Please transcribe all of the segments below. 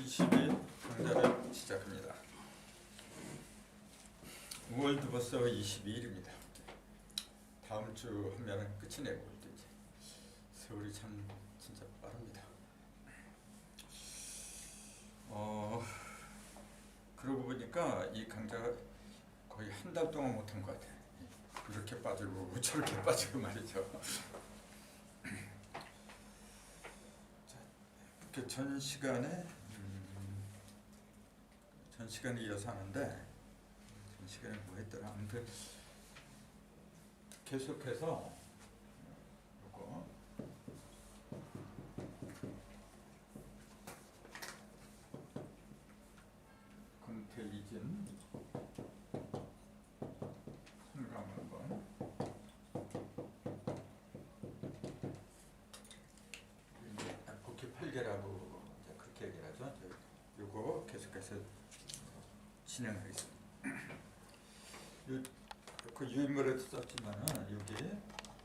22 강좌를 시작합니다. 5월도 벌써 22일입니다. 다음 주 하면은 끝이네요. 5월도 이제. 세월이 참 진짜 빠릅니다. 그러고 보니까 이 강좌가 거의 한 달 동안 못한 것 같아요. 이렇게 빠지고 저렇게 빠지고 말이죠. 자, 전 시간에 이어서 하는데 전 시간에 뭐 했더라. 아무튼 계속해서 요거 금태이진 손강원본 복귀 8개라고 이제 그렇게 얘기를 하죠. 요거 계속해서 진행하겠습니다. 그 유인물에도 썼지만은 여기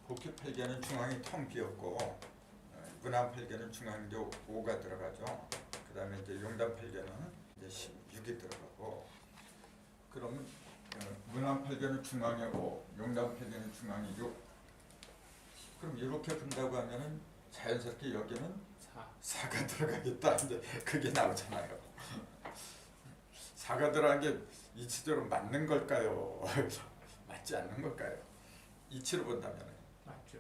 복귀 8개는 중앙이 텅 비었고 문안 8개는 중앙에 5가 들어가죠. 그 다음에 이제 용단 8개는 이제 16이 들어가고, 그러면 문안 8개는 중앙에 5, 용단 8개는 중앙에 6. 그럼 이렇게 본다고 하면은 자연스럽게 여기는 4가 들어가겠다. 이제 그게 나오잖아요. 4가 들어간 게 이치적으로 맞는 걸까요? 맞지 않는 걸까요? 이치로 본다면 맞죠.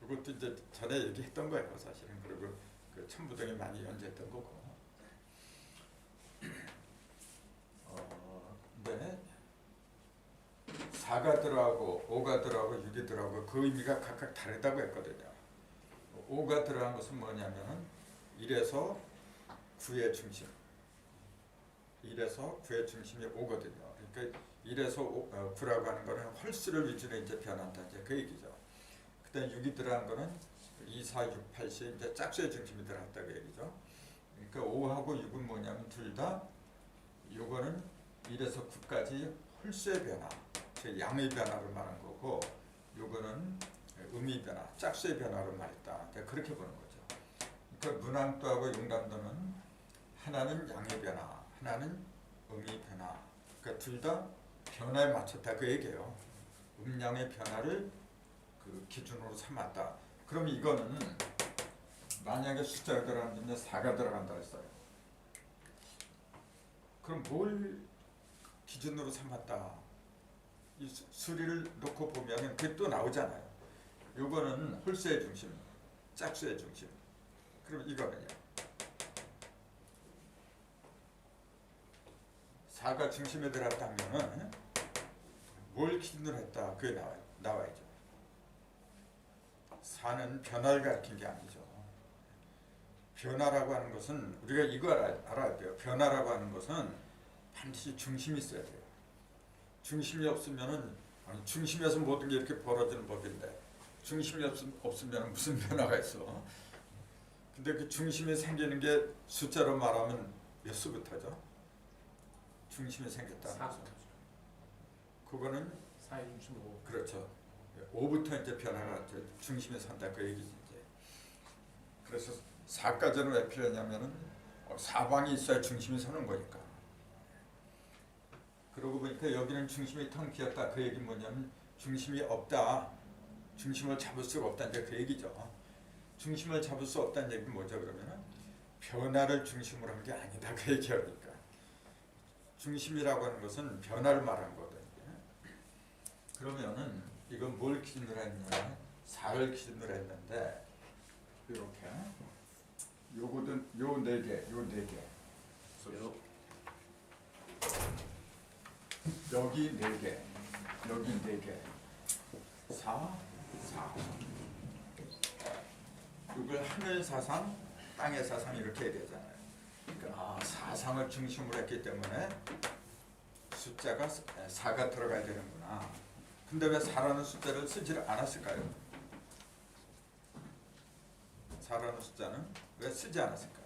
그것도 이제 전에 얘기했던 거예요, 사실은. 그리고 그 천부동에 많이 연재했던 거고. 근데 4가 들어가고 5가 들어가고 6이 들어가고 그 의미가 각각 다르다고 했거든요. 5가 들어간 것은 뭐냐면은 1에서 9의 중심. 1에서 9의 중심이 5거든요. 그러니까 1에서 9라고 하는 거는 홀수를 위주로 이제 변한다. 이제 그 얘기죠. 그다음 6이 들어간 거는 2, 4, 6, 8이 이제 짝수의 중심이 들어갔다고 얘기죠. 그러니까 5하고 6은 뭐냐면 둘 다 요거는 1에서 9까지 홀수의 변화, 즉 양의 변화를 말한 거고, 요거는 음의 변화, 짝수의 변화를 말했다. 그렇게 보는 거죠. 그러니까 문항도하고 용담도는 하나는 양의 변화, 하나는 음의 변화. 그러니까 둘 다 변화에 맞췄다 그 얘기예요. 음양의 변화를 그 기준으로 삼았다. 그럼 이거는 만약에 숫자가 들어가는데 4가 들어간다 했어요. 그럼 뭘 기준으로 삼았다? 이 수리를 놓고 보면 그게 또 나오잖아요. 요거는 홀수의 중심, 짝수의 중심. 그럼 이거는요. 4가 중심에 들어갔다면 뭘 기준으로 했다? 그게 나와야죠. 4는 변화를 가리킨 게 아니죠. 변화라고 하는 것은 우리가 이거 알아야 돼요. 변화라고 하는 것은 반드시 중심이 있어야 돼요. 중심이 없으면은, 중심에서 모든 게 이렇게 벌어지는 법인데 중심이 없으면 무슨 변화가 있어? 근데 그 중심이 생기는 게 숫자로 말하면 몇 수부터죠? 중심이 생겼다는 거죠. 그거는 4의 중심 5. 그렇죠. 5부터 이제 변화가 중심에 선다 그 얘기지 이제. 그래서 4까지는 왜 필요하냐면은 사방이 있어야 중심이 서는 거니까. 그러고 보니까 여기는 중심이 텅 비었다 그 얘기는 뭐냐면 중심이 없다. 중심을 잡을 수가 없다 이제 그 얘기죠. 중심을 잡을 수 없다는 얘기는 뭐죠 그러면은 변화를 중심으로 한 게 아니다 그 얘기하니까. 중심이라고 하는 것은 변화를 말하는 거거든요. 그러면은 이건 뭘 기준으로 했냐? 4를 기준으로 했는데 이렇게 요거든 요 4개, 요 4개. 여기 4개, 여기 4개. 4, 4. 이걸 하늘 사상, 땅의 사상 이렇게 얘기하잖아요. 그러니까 사상을 중심으로 했기 때문에 숫자가 4가 들어가야 되는구나. 근데 왜 4라는 숫자를 쓰지를 않았을까요? 4라는 숫자는 왜 쓰지 않았을까요?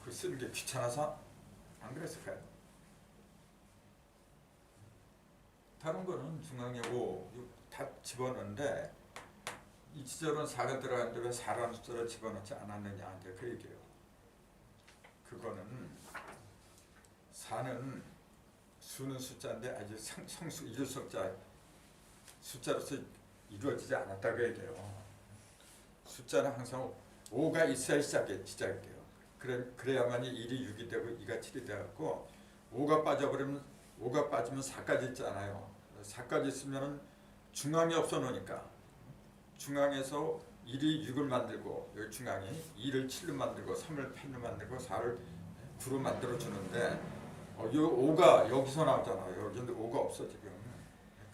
그 쓰는 게 귀찮아서 안 그랬을까요? 다른 거는 중앙에 5, 6 다 집어넣는데 이치적으로는 4가 들어가는데 왜 4라는 숫자를 집어넣지 않았느냐 이제 그 얘기예요. 그거는 4는 수는 숫자인데 아주 성수 이율석자 숫자로서 이루어지지 않았다고 얘기해요. 숫자는 항상 5가 있어야 시작이 돼요. 그래야만이 1이 6이 되고 2가 7이 되고 5가 빠져버리면 5가 빠지면 4까지 있잖아요. 4까지 있으면 중앙이 없어 놓으니까 중앙에서 1이 6을 만들고 여기 중앙이 2를 7로 만들고 3을 8로 만들고 4를 9로 만들어 주는데 이 5가 여기서 나오잖아요. 여기인데 5가 없어 지금.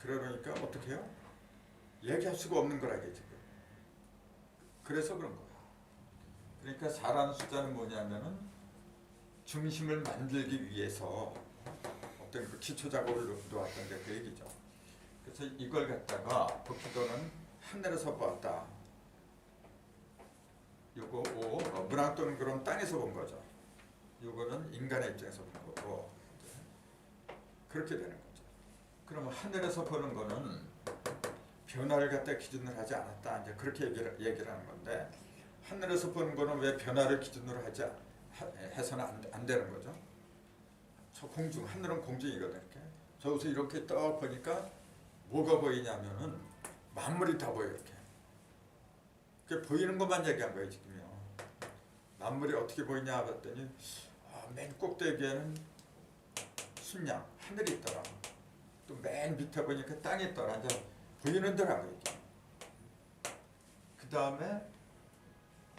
그러니까 어떻게 해요? 얘기할 수가 없는 거라게 지금. 그래서 그런 거야. 그러니까 4라는 숫자는 뭐냐면은 중심을 만들기 위해서 어떤 그 기초 작업을 놓았던데 그 얘기죠. 그래서 이걸 갖다가 복귀도는 하늘에서 보았다. 요거 5, 문학도는 그럼 땅에서 본 거죠. 요거는 인간의 입장에서 본 거고 그렇게 되는 거죠. 그러면 하늘에서 보는 거는 변화를 갖다 기준으로 하지 않았다. 이제 그렇게 얘기를 하는 건데 하늘에서 보는 거는 왜 변화를 기준으로 해서는 안 되는 거죠. 저 공중, 하늘은 공중이거든. 이렇게 저기서 이렇게 딱 보니까 뭐가 보이냐면은 만물이 다 보여 이렇게. 그 보이는 것만 얘기한 거예요 지금요. 만물이 어떻게 보이냐 봤더니 맨 꼭대기에는 순양, 하늘이 있더라. 또 맨 밑에 보니까 땅이 있더라. 이제 보이는 대로 이게. 그 다음에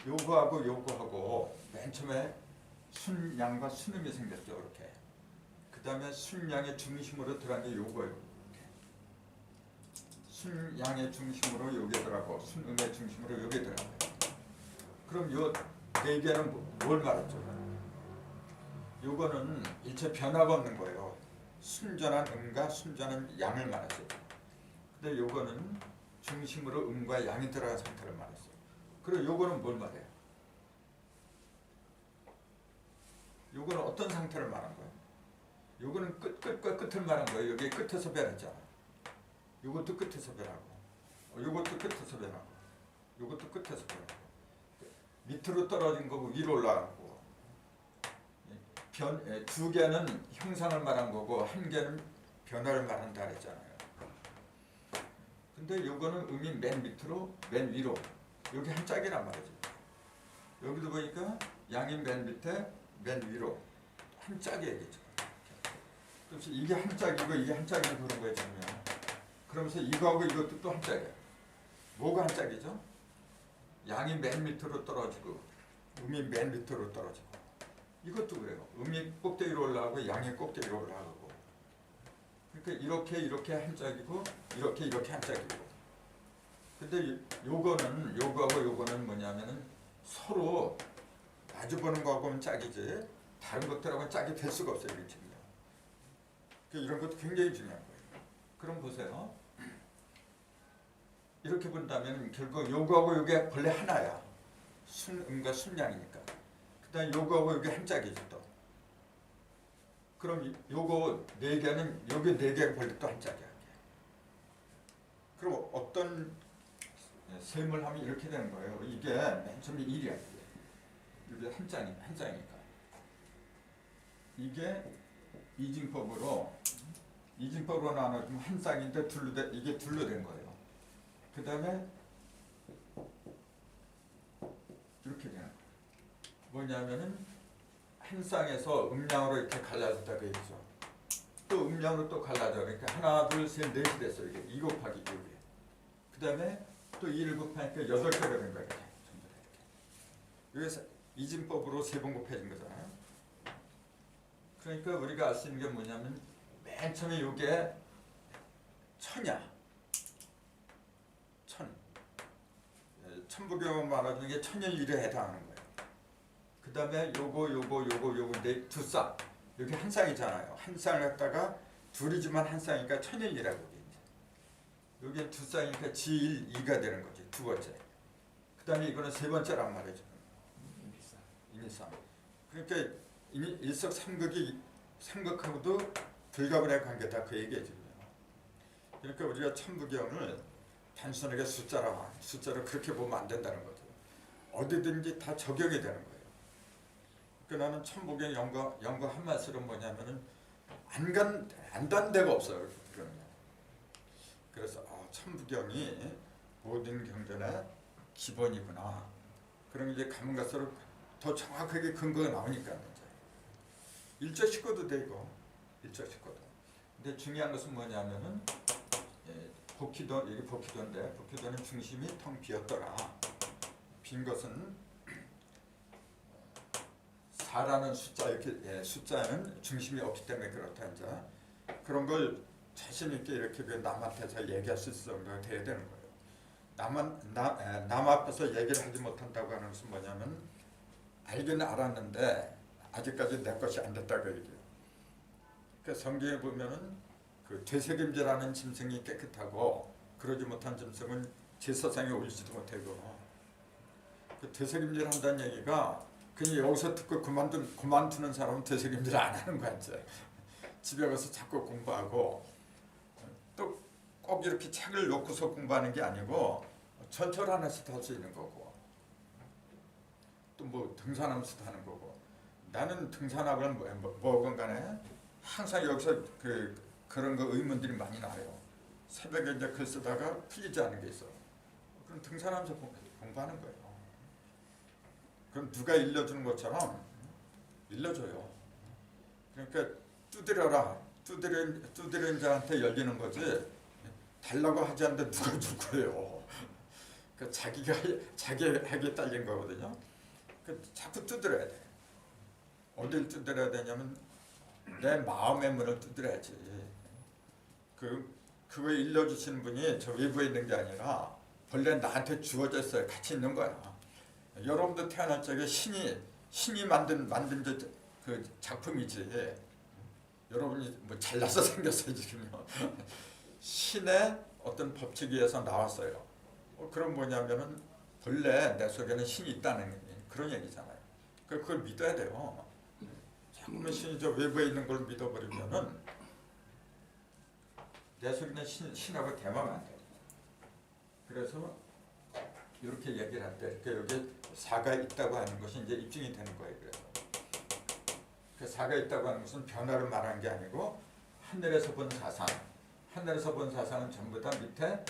요거하고 맨 처음에 순양과 순음이 생겼죠. 이렇게. 그 다음에 순양의 중심으로 들어간 게 요거예요. 이렇게. 순양의 중심으로 요게 들어가고 순음의 중심으로 요게 들어가요. 그럼 요 네 개는 뭘 말했죠? 요거는 일체 변화가 없는 거예요. 순전한 음과 순전한 양을 말하죠. 근데 요거는 중심으로 음과 양이 들어간 상태를 말했어요. 그리고 요거는 뭘 말해요? 요거는 어떤 상태를 말한 거예요? 요거는 끝과 끝을 말한 거예요. 여기 끝에서 변했잖아. 요것도 끝에서 변하고, 요것도 끝에서 변하고, 요것도 끝에서 변하고, 밑으로 떨어진 거고 위로 올라가고, 두 개는 형상을 말한 거고 한 개는 변화를 말한다 그랬잖아요. 근데 요거는 음이 맨 밑으로 맨 위로 여기 한 짝이란 말이죠. 여기도 보니까 양이 맨 밑에 맨 위로 한 짝이겠죠. 그래서 이게 한 짝이고 이게 한 짝이고 그런 거예요 지금. 그러면서 이거하고 이것도 또 한 짝이야. 뭐가 한 짝이죠? 양이 맨 밑으로 떨어지고 음이 맨 밑으로 떨어지고 이것도 그래요. 음이 꼭대기로 올라가고 양이 꼭대기로 올라가고 그러니까 이렇게 한 짝이고 이렇게 한 짝이고 근데 요거하고 요거는 뭐냐면은 서로 마주보는 거하고는 짝이지 다른 것들하고는 짝이 될 수가 없어요. 이런 것도 굉장히 중요한 거예요. 그럼 보세요. 이렇게 본다면 결국 요거하고 요게 본래 하나야. 순음과 순양이니까. 그 다음에 요거하고 요게 한 짝이지 또. 그럼 요거 네 개는 요게 네 개가 본래 또 한 짝이야. 그럼 어떤 셈을 하면 이렇게 되는 거예요. 이게 맨 처음에 1이야. 이게 한 짝이니까. 이게 이진법으로 나눠주면 한 쌍인데 이게 둘로 된 거예요. 그 다음에 이렇게 되는 거예요. 뭐냐면은 한 쌍에서 음량으로 이렇게 갈라졌다고 했죠. 또 음량으로 또 갈라져. 그러니까 하나, 둘, 셋, 넷이 됐어요. 이게 2 곱하기 6이에요. 그 다음에 또 2를 곱하니까 8개가 된 거예요. 전부 다 이렇게. 여기서 이진법으로 3번 곱해진 거잖아요. 그러니까 우리가 알 수 있는 게 뭐냐면 맨 처음에 이게 천이야. 천부경을 말하는 게 천일일에 해당하는 거예요. 그 다음에 요거 두 쌍. 여기 한 쌍이잖아요. 한 쌍을 갖다가 둘이지만 한 쌍이니까 천일이라고 이제. 여기 두 쌍이니까 지일 2가 되는 거지. 두 번째. 그 다음에 이거는 세 번째란 말이죠. 인일상. 그러니까 일석삼극이 삼극하고도 불가분의 관계다 그 얘기죠. 그러니까 우리가 천부경을 단순하게 숫자로 그렇게 보면 안 된다는 거죠. 어디든지 다 적용이 되는 거예요. 그러니까 나는 천부경 연구한 맛으로 뭐냐면은 안 간 데가 없어요. 그래서 천부경이 모든 경전의 기본이구나. 그럼 이제 가면 갈수록 더 정확하게 근거가 나오니까 이제 일조 식고도 되고 일조 식고도. 근데 중요한 것은 뭐냐면은 복희도 이게 복희도인데 복희도는 중심이 텅 비었더라. 빈 것은 4라는 숫자 이렇게 숫자는 중심이 없기 때문에 그렇다 이제 그런 걸 자신 있게 이렇게 남한테서 얘기할 수 있을 정도가 돼야 되는 거예요. 남 앞에서 얘기를 하지 못한다고 하는 것은 뭐냐면 알기는 알았는데 아직까지 내 것이 안 됐다고 얘기해요. 그러니까 성경에 보면은 그 되새김질하는 짐승이 깨끗하고 그러지 못한 짐승은 제사상에 올리지도 못하고 그 되새김질 한다는 얘기가 그냥 여기서 듣고 그만두는 사람은 되새김질 안 하는 거야 이제. 집에 가서 자꾸 공부하고 또 꼭 이렇게 책을 놓고서 공부하는 게 아니고 철철 하나씩 할 수 있는 거고 또 뭐 등산하면서도 하는 거고 나는 등산하거나 뭐건 간에 항상 여기서 그런 거 의문들이 많이 나요. 새벽에 이제 글 쓰다가 풀리지 않은 게 있어. 그럼 등산하면서 공부하는 거예요. 그럼 누가 일러주는 것처럼 일러줘요. 그러니까 두드린 자한테 열리는 거지 달라고 하지 않는데 누가 줄 거예요. 그 자기에게 딸린 거거든요. 그 자꾸 두드려야 돼. 어딜 두드려야 되냐면 내 마음의 문을 두드려야지. 그거 일러주시는 분이 저 외부에 있는 게 아니라 본래 나한테 주어져 있어요. 같이 있는 거야. 여러분도 태어날 적에 신이 만든 그 작품이지. 여러분이 뭐 잘나서 생겼어요 지금요. 신의 어떤 법칙에 의해서 나왔어요. 그럼 뭐냐면은 본래 내 속에는 신이 있다는 그런 얘기잖아요. 그걸 믿어야 돼요. 자꾸만 신이 저 외부에 있는 걸 믿어버리면은 내 속에는 신하고 대화가 안 돼요. 그래서 이렇게 얘기를 할 때 여기 사가 있다고 하는 것이 이제 입증이 되는 거예요. 그래서 그 사가 있다고 하는 것은 변화를 말하는 게 아니고 하늘에서 본 사상은 전부 다 밑에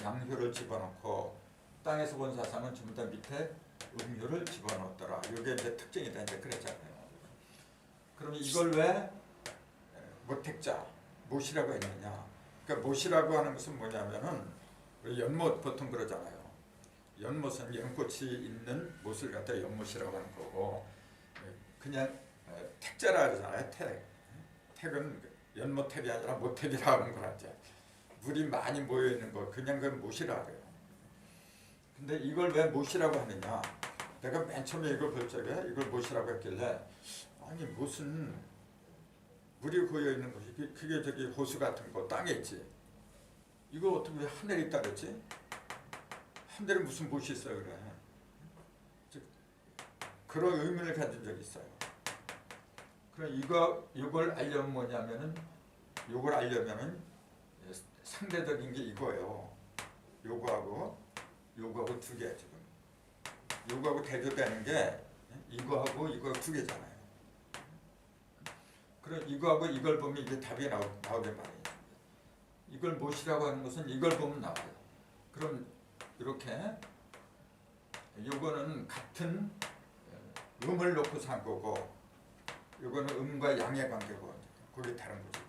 양효를 집어넣고 땅에서 본 사상은 전부 다 밑에 음효를 집어넣었더라. 이게 이제 특징이 다 이제 그랬잖아요. 그럼 이걸 왜 모택자 못이라고 했느냐? 그러니까 못이라고 하는 것은 뭐냐면은 우리 연못 보통 그러잖아요. 연못은 연꽃이 있는 못을 갖다 연못이라고 하는 거고 그냥 택자라 그러잖아요. 택은 연못택이 아니라 모택이라고 하는 거라 이제 물이 많이 모여 있는 거 그냥 그 못이라 그래요. 근데 이걸 왜 못이라고 하느냐? 내가 맨 처음에 이걸 볼 적에 이걸 못이라고 했길래 아니 못은 물이 고여 있는 것이 그게 저기 호수 같은 거 땅에 있지. 이거 어떻게 왜 하늘에 있다 그랬지? 하늘에 무슨 못이 있어요 그래. 그런 의문을 가진 적이 있어요. 그럼 이걸 알려면 뭐냐면은 이걸 알려면은 상대적인 게 이거예요. 요거하고 두 개 지금. 요거하고 대조되는 게 이거하고 이거 두 개잖아요. 그럼 이거하고 이걸 보면 이게 답이 나오게 말이에요. 이걸 못이라고 하는 것은 이걸 보면 나와요. 그럼 이렇게 요거는 같은 음을 놓고 산 거고 요거는 음과 양의 관계고 그게 다른 거지.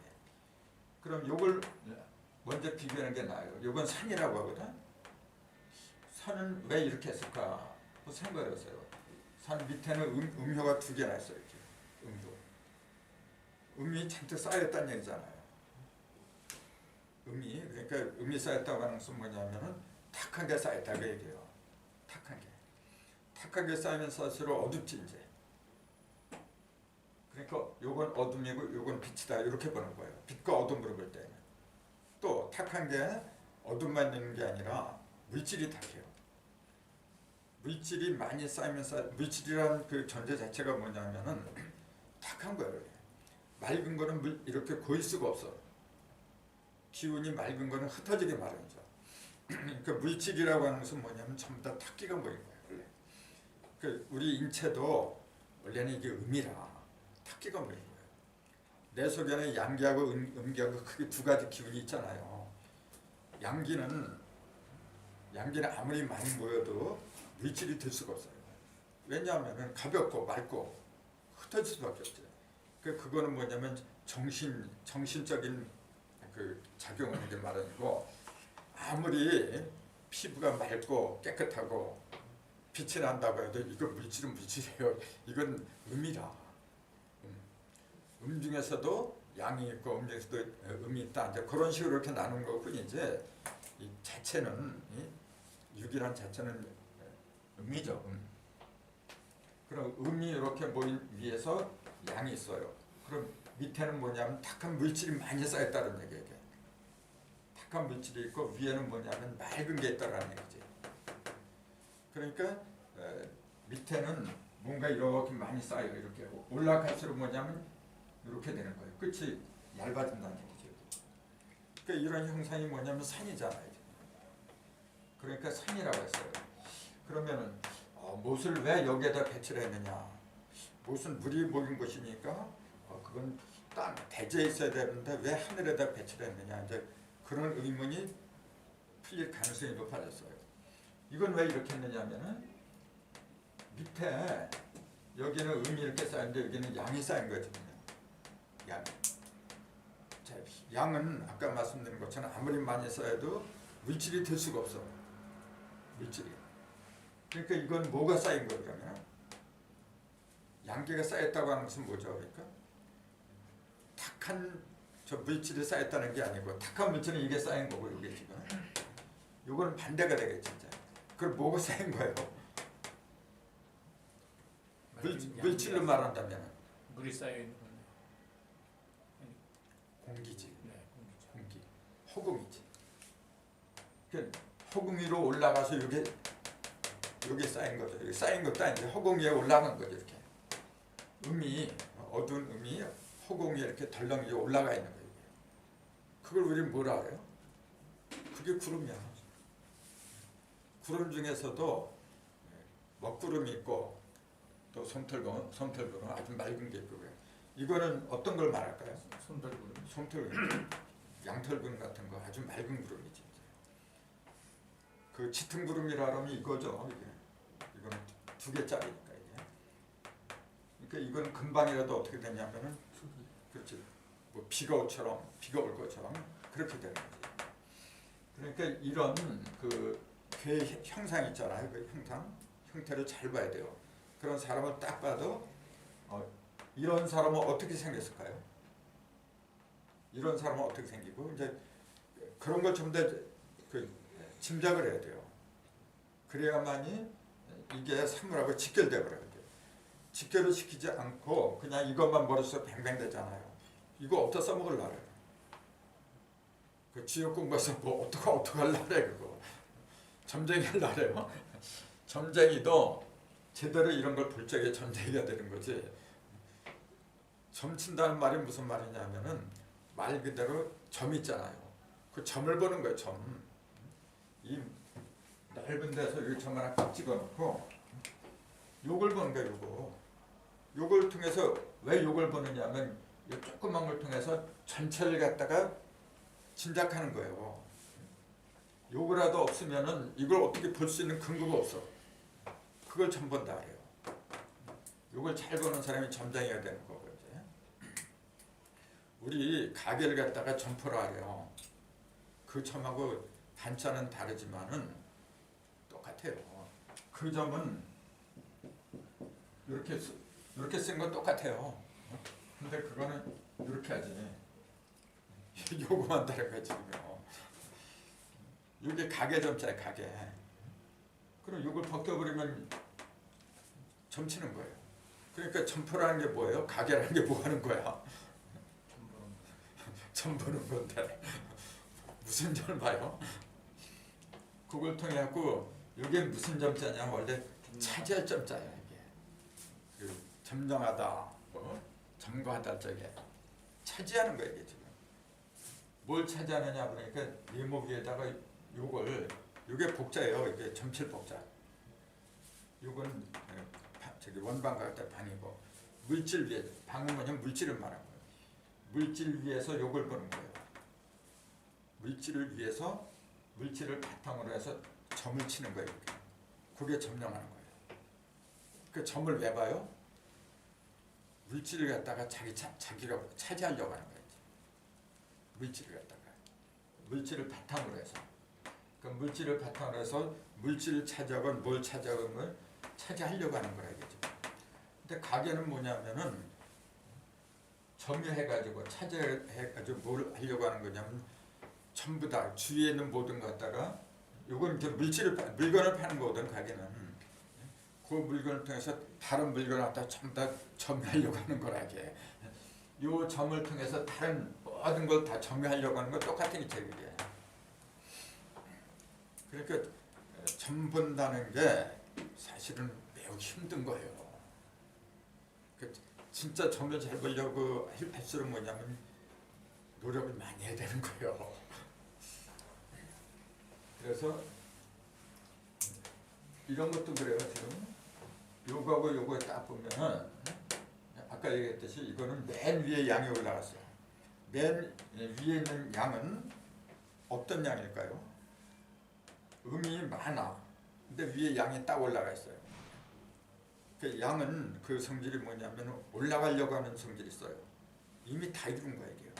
그럼 요걸 먼저 비교하는 게 나아요. 요건 산이라고 하거든. 산은 왜 이렇게 했을까? 생각을 했어요. 산 밑에는 음효가 두 개나 있어요. 이렇게. 음효. 음이 잔뜩 쌓였다는 얘기잖아요. 그러니까 음이 쌓였다고 하는 것은 뭐냐면은 탁한 게 쌓였다고 얘기해요. 탁한 게 쌓이면 쌓일수록 어둡지 이제. 그러니까 요건 어둠이고 요건 빛이다 이렇게 보는 거예요. 빛과 어둠으로 볼 때는. 또 탁한 게 어둠만 있는 게 아니라 물질이 탁해요. 물질이 많이 쌓이면 물질이라는 그 존재 자체가 뭐냐면은 탁한 거예요. 맑은 거는 이렇게 고일 수가 없어. 기운이 맑은 거는 흩어지게 마련이죠. 그 물질이라고 하는 것은 뭐냐면 전부 다 탁기가 모인 거예요. 원래. 그 우리 인체도 원래는 이게 음이라 탁기가 모인 거예요. 내 속에는 양기하고 음기하고 크게 두 가지 기운이 있잖아요. 양기는 아무리 많이 모여도 물질이 될 수가 없어요. 왜냐하면 가볍고 맑고 흩어질 수밖에 없죠. 그거는 뭐냐면 정신적인 그 작용하는 게 말이고, 아무리 피부가 맑고 깨끗하고 빛이 난다고 해도 이건 물질은 물질이에요. 이건 음이라. 중에서도 양이 있고 중에서도 음이 있다. 이제 그런 식으로 이렇게 나눈 거고, 이제 이 자체는 육이란 자체는 음이죠. 그럼 음이 이렇게 모인 위에서 양이 있어요. 그럼 밑에는 뭐냐면 탁한 물질이 많이 쌓였다는 얘기예요. 탁한 물질이 있고 위에는 뭐냐면 맑은 게 있다라는 얘기지. 그러니까 밑에는 뭔가 이렇게 많이 쌓여. 이렇게 올라갈수록 뭐냐면 이렇게 되는 거예요. 끝이 얇아진다는 얘기죠. 그러니까 이런 형상이 뭐냐면 산이잖아요. 그러니까 산이라고 했어요. 그러면은 못을 왜 여기에다 배치를 했느냐? 못은 물이 모인 것이니까 그건 땅 대지에 있어야 되는데 왜 하늘에다 배치를 했느냐? 이제 그런 의문이 풀릴 가능성이 높아졌어요. 이건 왜 이렇게 했느냐면은 밑에 여기는 음이 이렇게 쌓였는데 여기는 양이 쌓인 거죠. 양. 자, 양은 아까 말씀드린 것처럼 아무리 많이 쌓여도 물질이 될 수가 없어. 물질이. 그러니까 이건 뭐가 쌓인 거예요, 그러면? 양기가 쌓였다고 하는 것은 뭐죠, 그러니까? 탁한 저 물질이 쌓였다는 게 아니고, 탁한 물질은 이게 쌓인 거고, 이게 지금. 이거는 반대가 되겠죠, 진짜. 그럼 뭐가 쌓인 거예요? 물질로 말한다면 물이 쌓여 있는 거네. 공기지. 네, 공기죠. 공기. 허공이지. 그러니까 허공 위로 올라가서 여기 쌓인 거죠. 여기 쌓인 것도 아닌데 허공 위에 올라간 거죠. 이렇게 음이, 어두운 음이 허공 위에 이렇게 덜렁이 올라가 있는 거예요. 그걸 우리는 뭐라 그래요? 그게 구름이야. 구름 중에서도 먹구름이 있고 또 솜털구름 아주 맑은 게 있고. 이거는 어떤 걸 말할까요? 솜털구름, 양털구름 같은 거 아주 맑은 구름이지. 그 짙은 구름이라 하면 이거죠. 이거는 2개짜리니까 이게. 그러니까 이건 금방이라도 어떻게 되냐면은, 그렇지. 뭐 비가 올 것처럼 그렇게 되는 거지. 그러니까 이런 괴 형상 있잖아요. 그 형태를 잘 봐야 돼요. 그런 사람을 딱 봐도 이런 사람은 어떻게 생겼을까요? 이런 사람은 어떻게 생기고, 이제 그런 걸 좀 더 짐작을 해야 돼요. 그래야만이 이게 사물하고 직결되고 그래요. 직결을 시키지 않고 그냥 이것만 머릿속에 뱅뱅 되잖아요. 이거 어디다 써먹으려고. 그 지역 공부해서 뭐 어떻게 하려고 그거. 점쟁이 하려고. 점쟁이도 제대로 이런 걸 볼 적에 점쟁이가 되는 거지. 점친다는 말이 무슨 말이냐면은 말 그대로 점 있잖아요. 그 점을 보는 거예요. 점. 이 넓은 데서 여기 점 하나 딱 찍어놓고 요걸 보는 거예요. 요걸 통해서 왜 요걸 보느냐면 이 조그만 걸 통해서 전체를 갖다가 짐작하는 거예요. 요거라도 없으면은 이걸 어떻게 볼 수 있는 근거가 없어. 그걸 점 본다 그래요. 요걸 잘 보는 사람이 점장이가 되는 거고, 이제 우리 가게를 갖다가 점포라 그래요. 그 점하고 단자는 다르지만은 똑같아요. 그 점은 이렇게 쓴 건 똑같아요. 근데 그거는 이렇게 하지. 요거만 다른 거야 지금요. 이게 가게 점자야, 가게. 그럼 이걸 벗겨버리면 점치는 거예요. 그러니까 점포라는 게 뭐예요? 가게라는 게 뭐 하는 거야? 점 보는 건데 무슨 점을 봐요? 그걸 통해 갖고 이게 무슨 점자냐? 원래 차지할 점자야 이게. 그 점령하다, 점거하다 쪽에 차지하는 거야 이게 지금. 뭘 차지하느냐 그러니까 네모 위에다가 요게 복자예요. 이게 점칠 복자. 요건 저기 원방과 같은 방이고, 물질 위에, 방은 뭐냐면 물질을 말하는 거예요. 물질 위에서 요걸 보는 거예요. 물질을 위해서 물질을 바탕으로 해서 점을 치는 거예요. 이렇게. 그게 점령하는 거예요. 그 점을 왜 봐요? 물질을 갖다가 자기가 차지하려고 하는 거예요. 물질을 갖다가 물질을 바탕으로 해서, 그 물질을 바탕으로 해서 물질을 차지하건 뭘 차지하건 걸 차지하려고 하는 거라 이거죠. 근데 가계는 뭐냐면은 점유해가지고 차지해가지고 뭘 하려고 하는 거냐면 전부 다 주위에 있는 모든 것 갖다가, 요건 이제 물건을 파는 거거든. 가게는 그 물건을 통해서 다른 물건을 갖다 전부 다 점유하려고 하는 거라 이게. 요 점을 통해서 다른 모든 걸 다 점유하려고 하는 거 똑같은 게 제일이에요. 그러니까 점 본다는 게 사실은 매우 힘든 거예요. 진짜 점을 잘 보려고 할수록 뭐냐면 노력을 많이 해야 되는 거예요. 그래서 이런 것도 그래요. 지금 요거하고 요거 딱 보면은 아까 얘기했듯이 이거는 맨 위에 양이 올라갔어요. 맨 위에 있는 양은 어떤 양일까요? 음이 많아. 근데 위에 양이 딱 올라가 있어요. 그 양은 그 성질이 뭐냐면 올라가려고 하는 성질이 있어요. 이미 다 이룬 거야 이게.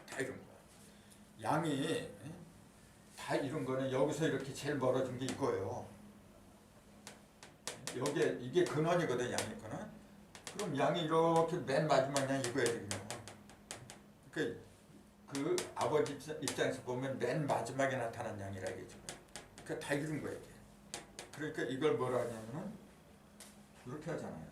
다 이룬 거야. 양이 다 이룬 거는 여기서 이렇게 제일 멀어진 게 이거예요. 이게 근원이거든, 양이 거는. 그럼 양이 이렇게 맨 마지막 양 이거야 되겠네요. 그 아버지 입장에서 보면 맨 마지막에 나타난 양이라 이게죠. 그러니까 다 이룬 거야 이게. 그러니까 이걸 뭐라 하냐면은 이렇게 하잖아요.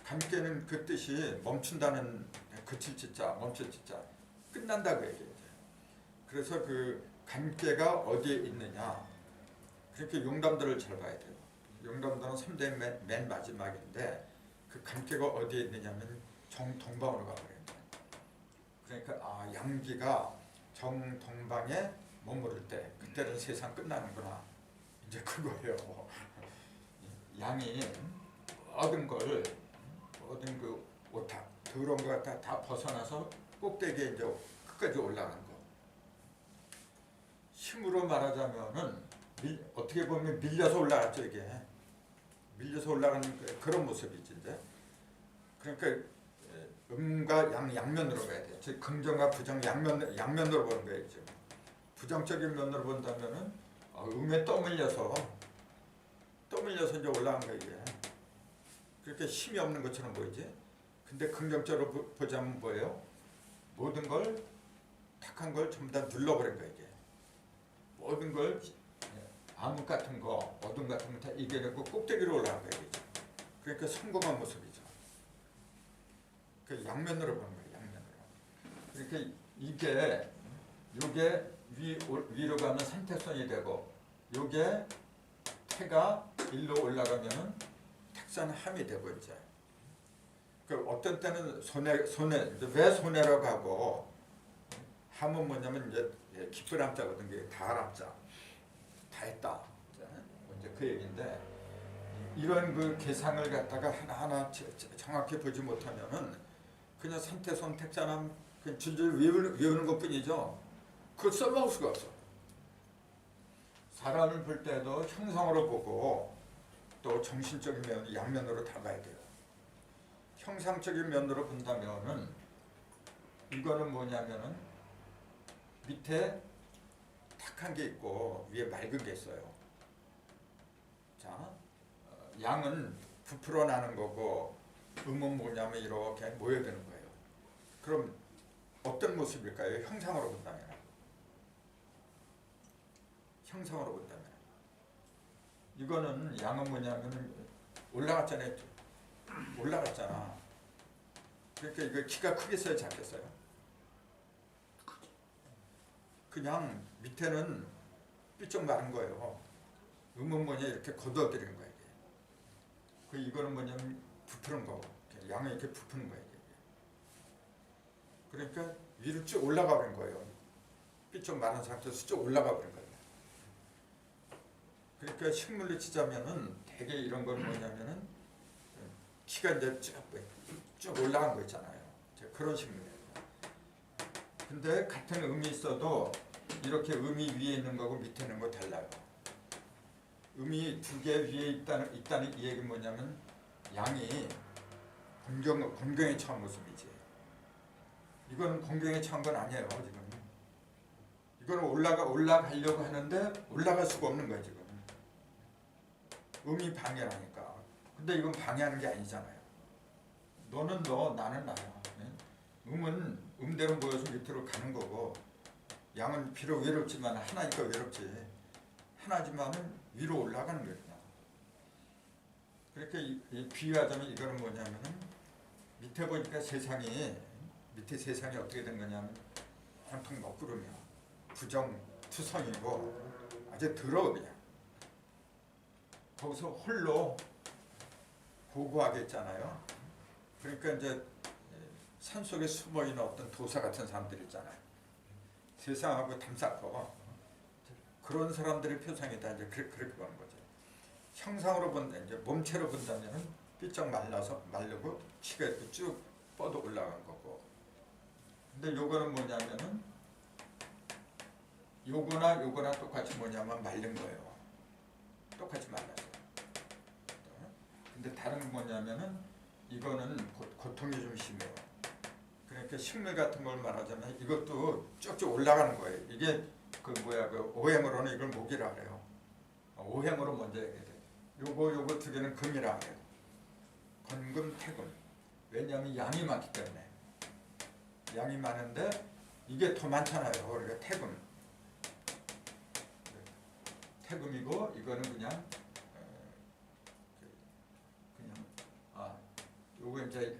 감께는 그 뜻이 멈춘다는, 그칠 지자, 멈출 지자, 끝난다고 얘기해요. 그래서 그 감께가 어디에 있느냐. 그렇게 용담들을 잘 봐야 돼요. 용담들은 3대 맨 마지막인데 그 감께가 어디에 있느냐면 정동방으로 가버려요. 그러니까 양기가 정동방에 머무를 때 그때는 세상 끝나는구나. 이제 그거예요. 양이 모든 그 오탁, 더러운 거 다 벗어나서 꼭대기에 이제 끝까지 올라가는 거. 힘으로 말하자면은 어떻게 보면 밀려서 올라갔죠 이게. 밀려서 올라가는 그런 모습이지 이제. 그러니까 음과 양면으로 가야 돼요. 즉 긍정과 부정 양면으로 보는 거예요. 지금. 부정적인 면으로 본다면은 음에 떠밀려서 이제 올라간 거예요 이게. 그렇게 힘이 없는 것처럼 보이지. 근데 긍정적으로 보자면 뭐예요? 모든 걸 탁한 걸 전부 다 눌러버린 거예요 이게. 모든 걸 암흑 같은 거, 어둠 같은 거 다 이겨내고 꼭대기로 올라간 거예요 이게. 그러니까 성공한 모습이죠. 그 양면으로 보는 거예요. 양면으로. 그러니까 요게 위로 가면 산태선이 되고, 요게 태가 일로 올라가면은 택산함이 되고 이제. 그 어떤 때는 손해 왜 손해라고 하고, 함은 뭐냐면 이제 기쁜 함자거든. 게 다함자. 다 했다. 이제 그 얘기인데, 이런 그 계상을 갖다가 하나하나 정확히 보지 못하면은 그냥 산태손 택자남 그냥 줄줄 외우는 것뿐이죠. 그걸 써먹을 수가 없어. 사람을 볼 때도 형상으로 보고 또 정신적인 면, 양면으로 다 봐야 돼요. 형상적인 면으로 본다면은 이거는 뭐냐면은 밑에 탁한 게 있고 위에 맑은 게 있어요. 자, 양은 부풀어 나는 거고 음은 뭐냐면 이렇게 모여드는 거예요. 그럼 어떤 모습일까요? 형상으로 본다면. 이거는 양은 뭐냐면 올라갔잖아요. 그러니까 이거 키가 크겠어요, 작겠어요? 그냥 밑에는 삐쩍 마른 거예요. 음은 뭐냐 이렇게 걷어들이는 거예요. 이거는 뭐냐면 부푸는 거고, 양은 이렇게 부푸는 거예요. 그러니까 위로 쭉 올라가 버린 거예요. 삐쭉 마른 상태에서 쭉 올라가 버린 거예요. 그러니까 식물로 치자면은 되게 이런 건 뭐냐면은 키가 이제 쭉 올라간 거 있잖아요. 그런 식물이에요. 근데 같은 음이 있어도 이렇게 음이 위에 있는 거고 밑에 있는 거 달라요. 음이 두 개 위에 있다는 이 얘기는 뭐냐면 양이 곤경에 처한 모습이지. 이거는 곤경에 처한 건 아니에요. 지금 이거는 올라가려고 하는데 올라갈 수가 없는 거야 지금. 음이 방해하니까. 근데 이건 방해하는 게 아니잖아요. 너는 너, 나는 나야. 음은 음대로 모여서 밑으로 가는 거고, 양은 비록 외롭지만 하나니까 외롭지. 하나지만은 위로 올라가는 거예요. 그러니까 이 비유하자면 이거는 뭐냐면은 밑에 보니까 밑에 세상이 어떻게 된 거냐면 온통 먹구름이야. 부정투성이고 아주 더러워 그냥. 거기서 홀로 고고하게 있잖아요. 그러니까 이제 산속에 숨어있는 어떤 도사 같은 사람들 있잖아요. 세상하고 담쌓고 그런 사람들의 표상이다. 이제 그렇게 보는 거죠. 형상으로 본다, 이제 몸체로 본다면은 삐쩍 마르고 키가 이렇게 쭉 뻗어 올라간 거고. 근데 요거는 뭐냐면은 요거나 똑같이 뭐냐면 마른 거예요. 똑같이 말랐어요. 근데 다른 건 뭐냐면은 이거는 고통이 좀 심해요. 그러니까 식물 같은 걸 말하자면 이것도 쭉쭉 올라가는 거예요. 이게 그 오행으로는 이걸 목이라 그래요. 오행으로 먼저 얘기해야 돼. 요거 두 개는 금이라 그래요. 건금, 태금. 왜냐하면 양이 많기 때문에. 양이 많은데 이게 더 많잖아요. 그러니까 태금이고 이거는 그냥 요거 이제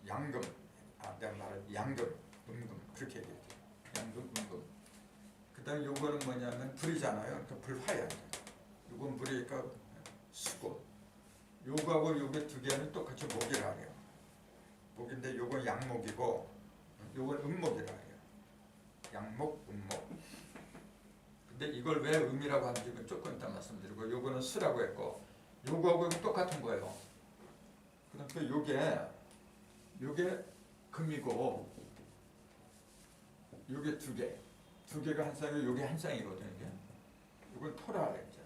양금. 내가 말한 양금, 음금 그렇게 얘기해요. 양금, 음금. 그다음에 요거는 뭐냐면 불이잖아요. 그러니까 불화야. 요건 불이니까 수고. 요거하고 요게 두 개는 똑같이 목이라 해요. 목인데 요건 양목이고 요건 음목이라 해요. 양목, 음목. 근데 이걸 왜 음이라고 하는지 조금 이따 말씀드리고 요거는 수라고 했고 요거하고 똑같은 거예요. 그러니까 요게 금이고 요게 두 개가 한 쌍이고 요게 한 쌍이거든요. 요건 토라 그래 이제.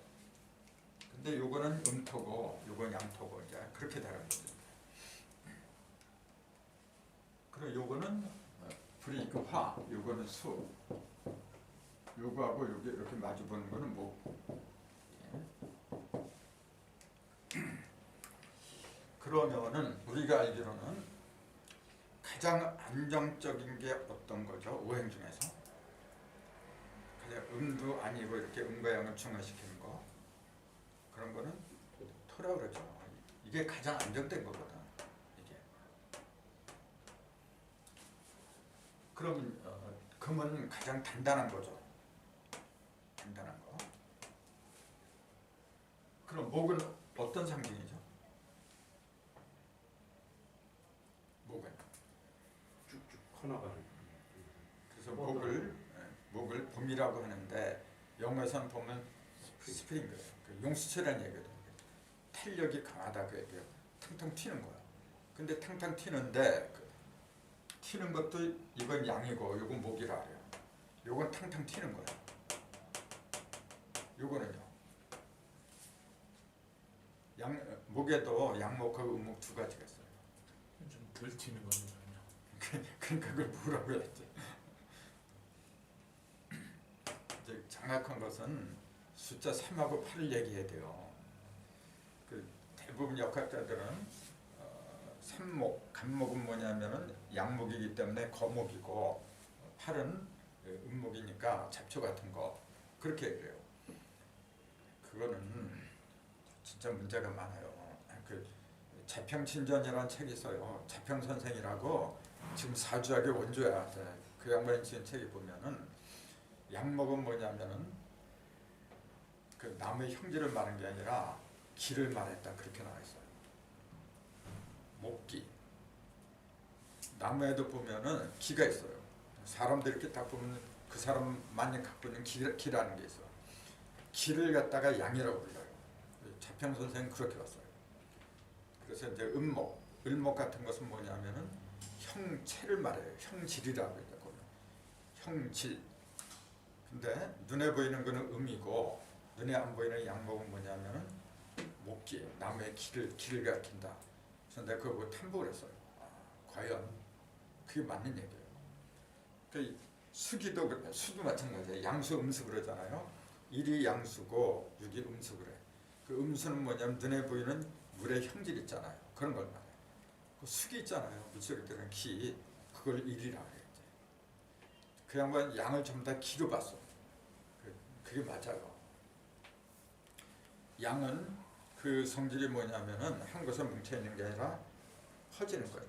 근데 요거는 음토고 요건 양토고 이제 그렇게 다른 거죠. 그리고 요거는 불이 있고 화, 요거는 수. 요거하고 요게 이렇게 마주 보는 거는 목. 그러면은 우리가 알기로는 가장 안정적인 게 어떤 거죠? 오행 중에서 그냥 음도 아니고 이렇게 음과 양을 중화시키는 거 그런 거는 토라 그러죠. 이게 가장 안정된 거거든. 이게. 그럼 금은 가장 단단한 거죠. 단단한 거. 그럼 목은 어떤 상징이죠? 목은 쭉쭉 커나가는. 그래서 목을 봄이라고 하는데 영어에서는 보면 스프링 용수철이라는 얘기거든요. 탄력이 강하다 그 얘기예요. 탕탕 튀는 거야. 근데 탕탕 튀는데 튀는 것도 이건 양이고 이건 목이라 그래요. 이건 탕탕 튀는 거야. 요거는요. 목에도 양목하고 음목 두 가지가 있어요. 좀 덜 튀는 거거든요. 그러니까 그걸 뭐라고 했지. 이제 정확한 것은 숫자 3하고 8을 얘기해야 돼요. 그 대부분 역학자들은 삼목, 간목은 뭐냐면은 양목이기 때문에 거목이고 8은 음목이니까 잡초 같은 거 그렇게 얘기해요. 그거는 진짜 문제가 많아요. 그 자평친전이라는 책이 있어요. 자평 선생이라고 지금 사주학의 원조야. 그 양반이 지은 책에 보면은 양목은 뭐냐면은 그 나무의 형질을 말한 게 아니라 기를 말했다 그렇게 나와 있어요. 목기. 나무에도 보면은 기가 있어요. 사람들 이렇게 딱 보면 그 사람만이 갖고 있는 기라는 게 있어. 기를 갖다가 양이라고 불러요. 차평 선생은 그렇게 봤어요. 그래서 이제 을목 같은 것은 뭐냐면은 형체를 말해요. 형질이라고 해요. 형질. 근데 눈에 보이는 거는 음이고 눈에 안 보이는 양목은 뭐냐면은 목기, 나무의 기를 가리킨다. 그래서 내가 그거 보고 탐복을 했어요. 과연 그게 맞는 얘기예요. 그러니까 수기도 마찬가지예요. 양수 음수 그러잖아요. 일이 양수고 육이 음수 그래. 그 음수는 뭐냐면 눈에 보이는 물의 형질 있잖아요. 그런 걸 말해요. 그 수기 있잖아요. 물속에 들어간 기, 그걸 일이라고 해요. 그 양반 양을 전부 다 기로 봤어. 그게 맞아요. 양은 그 성질이 뭐냐면은 한 곳에 뭉쳐 있는 게 아니라 퍼지는 거예요.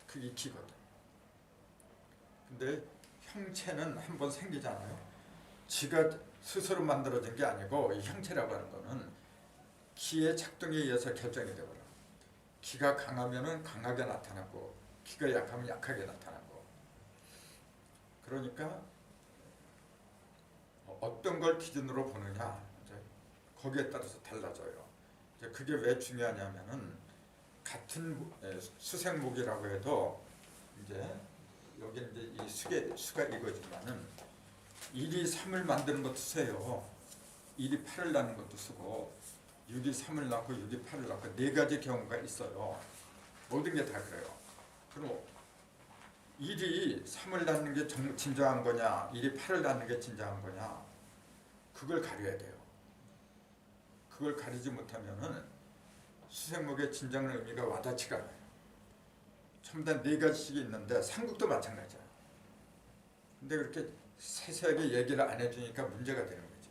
그게 기거든. 근데 형체는 한번 생기잖아요. 지가 스스로 만들어진 게 아니고 이 형체라고 하는 거는 기의 작동에 의해서 결정이 되거든. 기가 강하면은 강하게 나타나고 기가 약하면 약하게 나타나고. 그러니까 어떤 걸 기준으로 보느냐 거기에 따라서 달라져요. 그게 왜 중요하냐면은 같은 수생목이라고 해도 이제 여기 이제 이 수가 이거지만은 1이 3을 만드는 것도 써요. 1이 8을 낳는 것도 쓰고 6이 3을 낳고 6이 8을 낳고 네 가지 경우가 있어요. 모든 게 다 그래요. 그럼 1이 3을 낳는 게 진정한 거냐 1이 8을 낳는 게 진정한 거냐 그걸 가려야 돼요. 그걸 가리지 못하면은 수생목의 진정한 의미가 와닿지가 않아요. 전부 다 네 가지씩 있는데 삼국도 마찬가지야. 근데 그렇게 세세하게 얘기를 안 해주니까 문제가 되는 거지.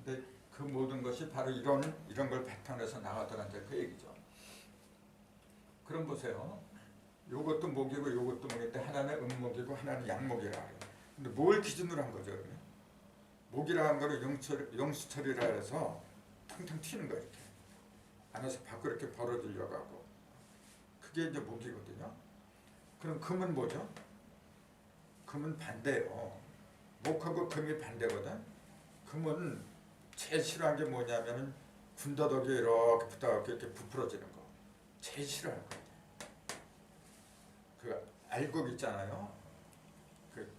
근데 그 모든 것이 바로 이런 걸 바탕에서 나가다가 이제 그 얘기죠. 그럼 보세요. 요것도 목이고 요것도 목인데 하나는 음목이고 하나는 양목이라 해요. 근데 뭘 기준으로 한 거죠? 그러면? 목이라 한 거를 영수철이라 해서 텅텅 튀는 거예요. 이렇게. 안에서 밖으로 이렇게 벌어지려고 하고. 그게 이제 목이거든요. 그럼 금은 뭐죠? 금은 반대예요. 목하고 금이 반대거든. 금은 제일 싫어하는 게 뭐냐면은 군더더기 이렇게 붙어갖고 이렇게 부풀어지는 거. 제일 싫어하는 거예요. 그 알곡 있잖아요. 그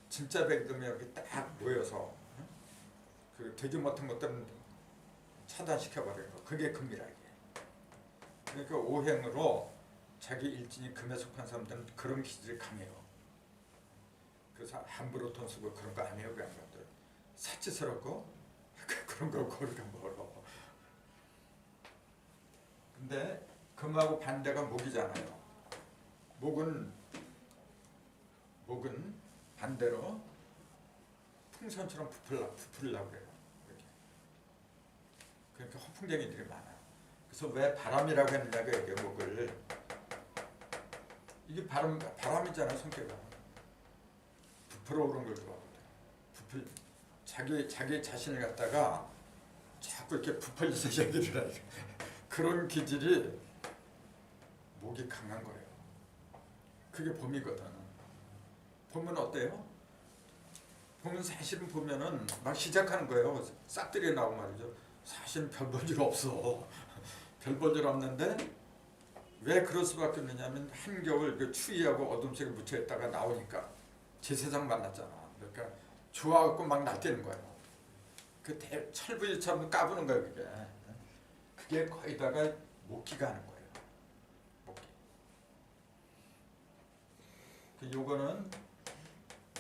진짜 백금이 이렇게 딱 모여서 그 되지 못한 것들은 차단시켜버리는 거. 그게 금이라 이게. 그러니까 오행으로 자기 일진이 금에 속한 사람들은 그런 기질이 강해요. 그래서 함부로 돈 쓰고 그런 거 안 해요. 그런 것들. 사치스럽고 그런 거 고르가 멀어. 근데 금하고 반대가 목이잖아요. 목은 반대로 풍선처럼 부풀려고 그래요. 이렇게. 그러니까 허풍쟁이들이 많아요. 그래서 왜 바람이라고 했느냐고 이게 목을. 이게 바람이잖아 성격은. 부풀어 오른 걸 좋아하거든. 자기 자신을 갖다가 자꾸 이렇게 부풀려서 얘기를 하죠. 그런 기질이 목이 강한 거예요. 그게 봄이거든. 봄은 어때요? 봄은 사실은 보면은 막 시작하는 거예요. 싹들이 나오고 말이죠. 사실은 별 볼 일 없어. 별 볼 일 없는데 왜 그럴 수밖에 없느냐면 한겨울 그 추위하고 어둠 속에 묻혀있다가 나오니까 제 세상 만났잖아. 그러니까 좋아갖고 막 날뛰는 거예요. 그 철부지처럼 까부는 거예요. 그게 거의다가 목기가 하는 거예요. 목기.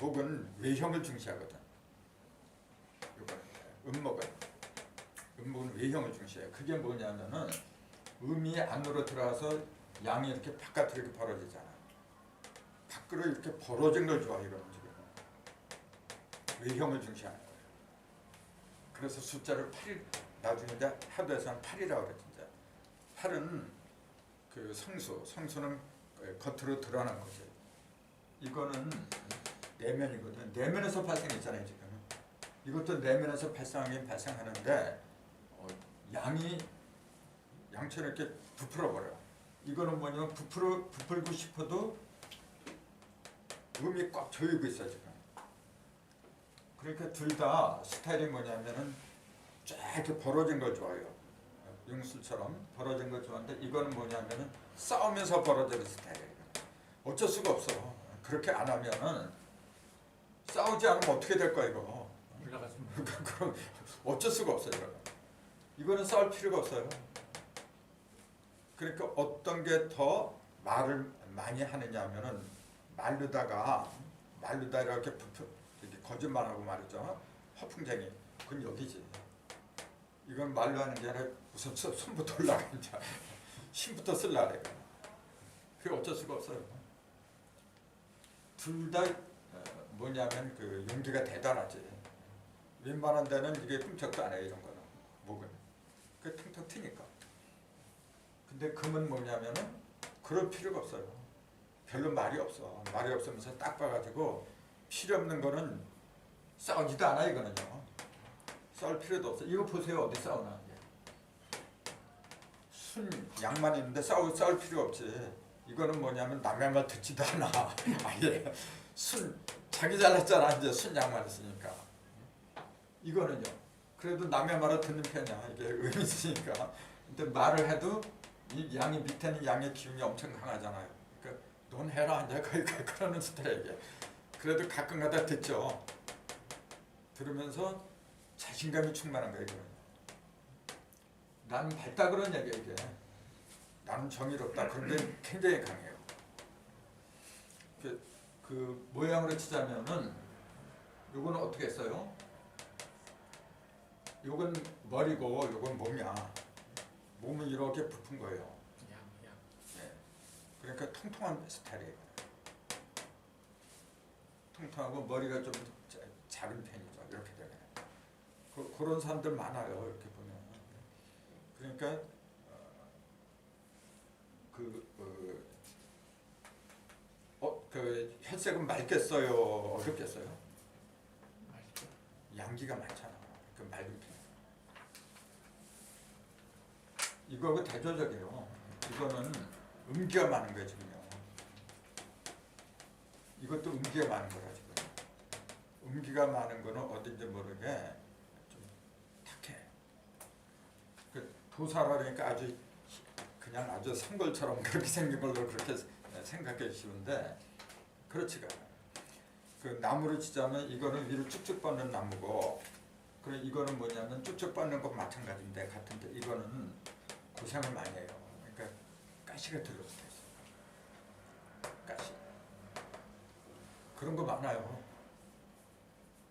목은 외형을 중시하거든. 음목은 외형을 중시해요. 그게 뭐냐면은 음이 안으로 들어와서 양이 이렇게 바깥으로 이렇게 벌어지잖아. 밖으로 이렇게 벌어진 걸 좋아해 이런 지금. 외형을 중시하는 거예요. 그래서 숫자를 8이 나중에 이제 하도에서는 8이라고 그래 진짜. 8은 그 성수는 겉으로 드러난 거지. 이거는 내면이거든. 내면에서 발생했잖아요 지금. 이것도 내면에서 발생하긴 발생하는데 양처럼 이렇게 부풀어 버려. 이거는 뭐냐면 부풀고 싶어도 음이 꽉 조이고 있어 지금. 그러니까 둘 다 스타일이 뭐냐면은 쫙 이렇게 벌어진 걸 좋아해요. 융술처럼 벌어진 걸 좋아하는데 이거는 뭐냐면은 싸우면서 벌어지는 스타일이에요. 어쩔 수가 없어. 그렇게 안 하면은 싸우지 않으면 어떻게 될 거야 이거. 올라갔습니다. 그럼 어쩔 수가 없어요. 이거는 싸울 필요가 없어요. 그러니까 어떤 게 더 말을 많이 하느냐면은 말르다가 이렇게 이렇게 거짓말하고 말이죠. 허풍쟁이. 그건 여기지. 이건 말로 하는 게 아니라 우선 손부터 올라가 이제 힘부터 쓸라 그래. 그게 어쩔 수가 없어요. 둘 다 뭐냐면 그 용기가 대단하지. 웬만한 데는 이게 끔찍도 안 해요 이런 거는. 목은 그 텅텅 트니까. 근데 금은 뭐냐면은 그럴 필요가 없어요. 별로 말이 없어. 말이 없으면서 딱 봐가지고 필요 없는 거는 싸우지도 않아 이거는요. 싸울 필요도 없어. 이거 보세요 어디 싸우나. 순 양만 있는데 싸울 필요 없지. 이거는 뭐냐면 남의 말 듣지도 않아. 아예 순 자기 잘났잖아 이제 순 양만 있으니까. 이거는요. 그래도 남의 말을 듣는 편이야. 이게 의미 있으니까. 근데 말을 해도 이 양이 밑에는 양의 기운이 엄청 강하잖아요. 그러니까 넌 해라 이제 그러는 스타일이에요. 그래도 가끔가다 듣죠. 들으면서 자신감이 충만한 거예요. 이거는. 나는 밝다 그런 얘기야 이게. 나는 정의롭다 그런 게 굉장히 강해요. 그 모양으로 치자면은 요거는 어떻게 써요? 요건 머리고 요건 몸이야. 몸은 이렇게 부푼 거예요. 양. 네. 그러니까 통통한 스타일이에요. 통통하고 머리가 좀 작은 편이죠. 이렇게 되면 그런 사람들 많아요. 이렇게 보면. 그러니까 그 혈색은 맑겠어요? 어렵겠어요? 맛있죠. 양기가 많잖아. 그 맑은 편. 이거하고 대조적이에요. 이거는 음기가 많은 거예요 지금요. 이것도 음기가 많은 거라 지금. 음기가 많은 거는 어딘지 모르게 좀 탁해. 그 도사라 그러니까 그냥 아주 산골처럼 그렇게 생긴 걸로 그렇게 생각해 주시는데 그렇지가 않아요. 그 나무를 치자면 이거는 위로 쭉쭉 뻗는 나무고, 그리고 이거는 뭐냐면 쭉쭉 뻗는 것 마찬가지인데 같은데 이거는 고생을 많이 해요. 그러니까 가시가 들러붙어 있어요. 가시. 그런 거 많아요.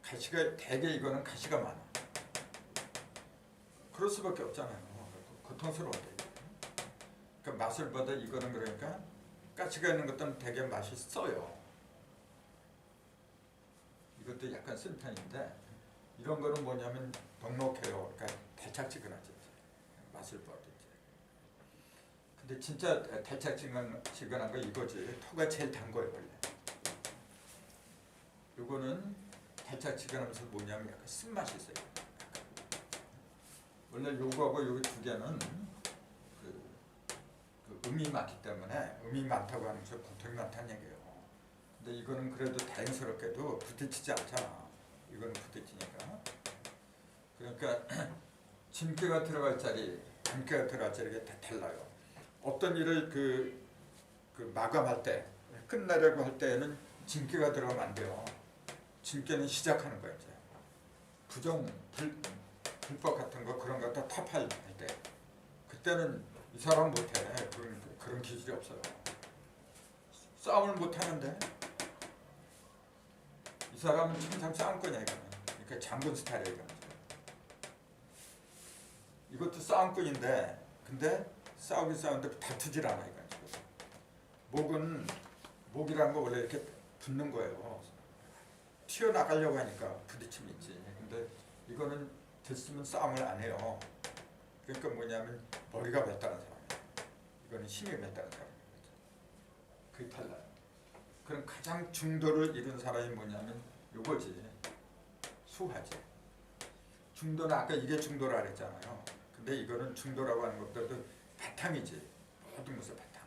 가시가 되게 이거는 가시가 많아. 그럴 수밖에 없잖아요. 고통스러운데. 그러니까 맛을 보다 이거는 그러니까 가시가 있는 것들은 되게 맛이 써요. 이것도 약간 쓴 편인데 이런 거는 뭐냐면 넉넉해요. 그러니까 달짝지근하지. 맛을 보지. 근데 진짜 달짝지근한 거 이거지. 토가 제일 단 거예요 원래. 요거는 달짝지근하면서 뭐냐면 약간 쓴맛이 있어요. 원래 요거하고 요거 두 개는 그 음이 많기 때문에 음이 많다고 하면서 고통이 많다는 얘기예요. 근데 이거는 그래도 다행스럽게도 부딪히지 않잖아. 이거는 부딪히니까. 그러니까 진기가 들어갈 자리, 담기가 들어갈 자리가 다 달라요. 어떤 일을 그 마감할 때, 끝내려고 할 때에는 진기가 들어가면 안 돼요. 진기는 시작하는 거예요. 이제. 불법 같은 거 그런 거 다 타파할 때, 그때는 이 사람 못해. 그런 기질이 없어요. 싸움을 못하는데 이 사람은 항상 싸움꾼이야 이거는. 그러니까 장군 스타일이야 이거는. 이것도 싸움꾼인데 근데 싸우는데 다투질 않아 이거는. 목이라는 거 원래 이렇게 붙는 거예요. 튀어나가려고 하니까 부딪힘이 있지. 근데 이거는 됐으면 싸움을 안 해요. 그러니까 뭐냐면 머리가 맵다는 사람이에요. 이거는 힘이 맵다는 사람이에요. 그게 달라요. 그럼 가장 중도를 이룬 사람이 뭐냐면 요거지. 수화지. 중도는 아까 이게 중도라 그랬잖아요. 근데 이거는 중도라고 하는 것들도 바탕이지. 모든 것의 바탕.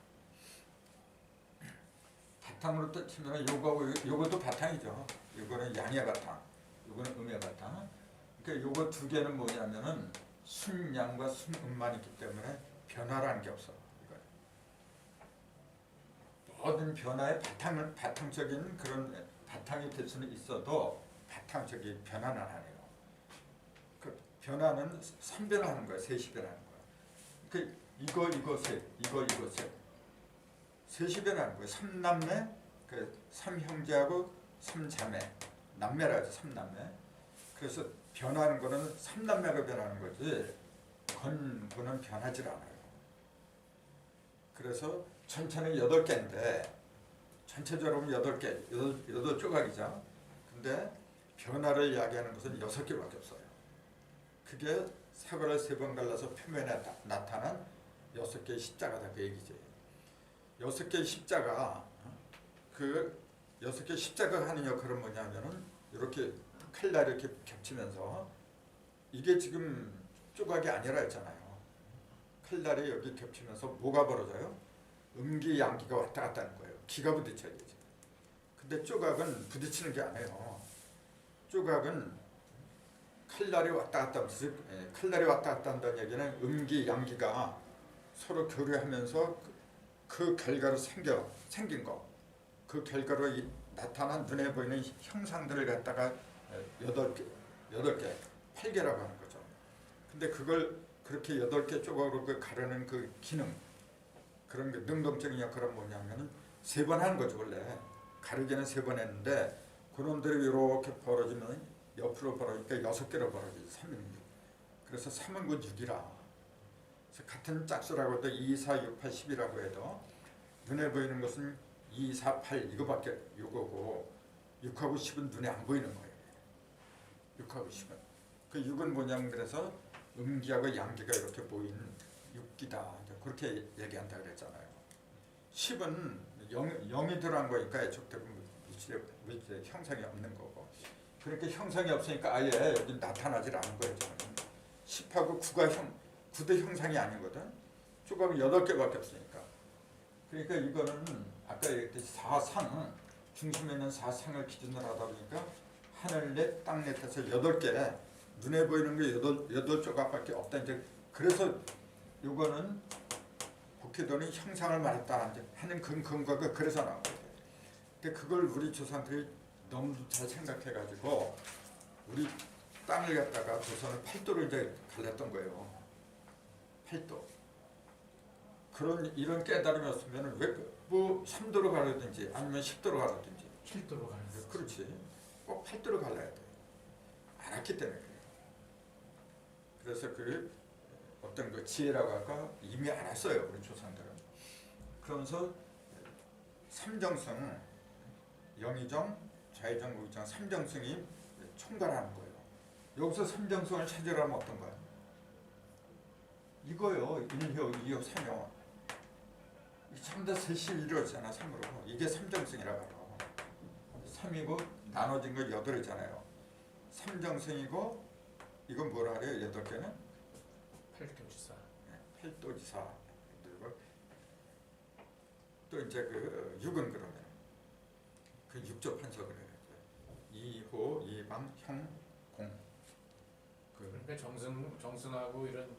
바탕으로 또 치면 요것도 바탕이죠. 요거는 양의 바탕, 요거는 음의 바탕. 그러니까 요거 두 개는 뭐냐면은 순양과 순음만 있기 때문에 변화라는 게 없어. 모든 변화의 바탕적인 그런 바탕이 될 수는 있어도 바탕적인 변화는 안 해요. 그 변화는 3변하는 거야, 셋이 변하는 거야. 그 이거 셋, 이거 셋, 셋이 변하는 거예요. 삼남매, 그 삼형제하고 삼자매, 남매라 해서 삼남매. 그래서 변하는 거는 삼남매가 변하는 거지 건부는 변하질 않아요. 그래서 전체는 8개인데 전체적으로 보면 8 조각이죠. 근데 변화를 이야기하는 것은 6개밖에 없어요. 그게 사과를 3번 갈라서 표면에 나타난 6개의 십자가다 그 얘기지. 6개의 십자가, 그 6개의 십자가가 하는 역할은 뭐냐면은 이렇게 칼날이 이렇게 겹치면서 이게 지금 조각이 아니라 했잖아요. 칼날이 여기 겹치면서 뭐가 벌어져요? 음기 양기가 왔다 갔다 하는 거예요. 기가 부딪혀야지. 근데 조각은 부딪히는 게 아니에요. 조각은 칼날이 왔다 갔다 하면서, 칼날이 왔다 갔다 한다는 얘기는 음기 양기가 서로 교류하면서 그 결과로 생긴 거, 그 결과로 나타난 눈에 보이는 형상들을 갖다가 8개, 8개라고 하는 거죠. 근데 그걸 그렇게 8개 조각으로 가르는 그 기능, 그런 게 능동적인 역할은 뭐냐면은 3번 하는 거죠. 원래 가르기는 3번 했는데 그놈들이 이렇게 벌어지면 옆으로 벌어지니까 6개로 벌어지죠. 3은 6. 그래서 3은 그 6이라. 그래서 같은 짝수라고 해도 2, 4, 6, 8, 10이라고 해도 눈에 보이는 것은 2, 4, 8 이거밖에 요거고 6하고 10은 눈에 안 보이는 거예요. 6하고 10은. 그 6은 뭐냐면 그래서 음기하고 양기가 이렇게 보이는 6기다. 그렇게 얘기한다 그랬잖아요. 10은 0이 들어간 거니까 애초부터 물질의 형상이 없는 거고. 그렇게 형상이 없으니까 아예 여기 나타나질 않은 거예요. 10하고 9도 형상이 아니거든. 조각은 8개밖에 없으니까. 그러니까 이거는 아까 얘기했듯이 사상, 중심에 있는 사상을 기준으로 하다 보니까 하늘 넷, 땅 넷 해서 8개, 눈에 보이는 게 8 조각밖에 없다. 이제 그래서 요거는 복희도는 형상을 말했다 하는 근거가 그래서 나온 거예요. 근데 그걸 우리 조상들이 너무 잘 생각해가지고 우리 땅을 갖다가 조선은 8도를 이제 갈랐던 거예요. 8도. 이런 깨달음이 없으면 뭐 3도로 가르든지 아니면 10도로 가르든지 7도로 가는 거. 그렇지. 꼭 8도로 갈라야 돼. 알았기 때문에 그래요. 그래서 그 어떤 그 지혜라고 할까 이미 알았어요. 우리 조상들은. 그러면서 삼정승, 영의정, 좌의정, 우의정, 삼정승이 총괄하는 거예요. 여기서 삼정승을 찾으라면 어떤 거야? 이거요. 1효, 2효, 3효. 참다 셋이 이루어지잖아. 3으로. 이게 삼정승이라고 하고 3이고 나눠진 거 8이잖아요. 삼정승이고 이건 뭐라 그래요? 8개는? 팔도지사. 팔도지사. 그리고 또 이제 그 6은 그러면 그 6조 판석을 해야죠. 2호, 2방, 형, 공. 그러니까 정승하고 이런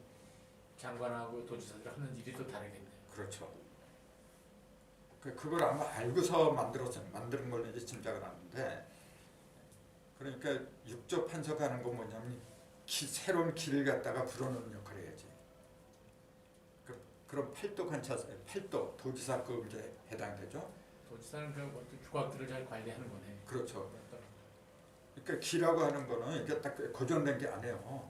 장관하고 도지사들 하는 일이 또 다르겠네요. 그렇죠. 그걸 아마 알고서 만드는 걸로 이제 짐작을 하는데, 그러니까 6조 판석하는 건 뭐냐면 새로운 길을 갖다가 불어넣는 역할을 해야지. 그럼 8도 관찰, 8도 도지사급 이제 해당되죠. 도지사는 그 조각들을 잘 관리하는 거네. 그렇죠. 그러니까 기라고 하는 거는 이게 딱 고정된 게 아니에요.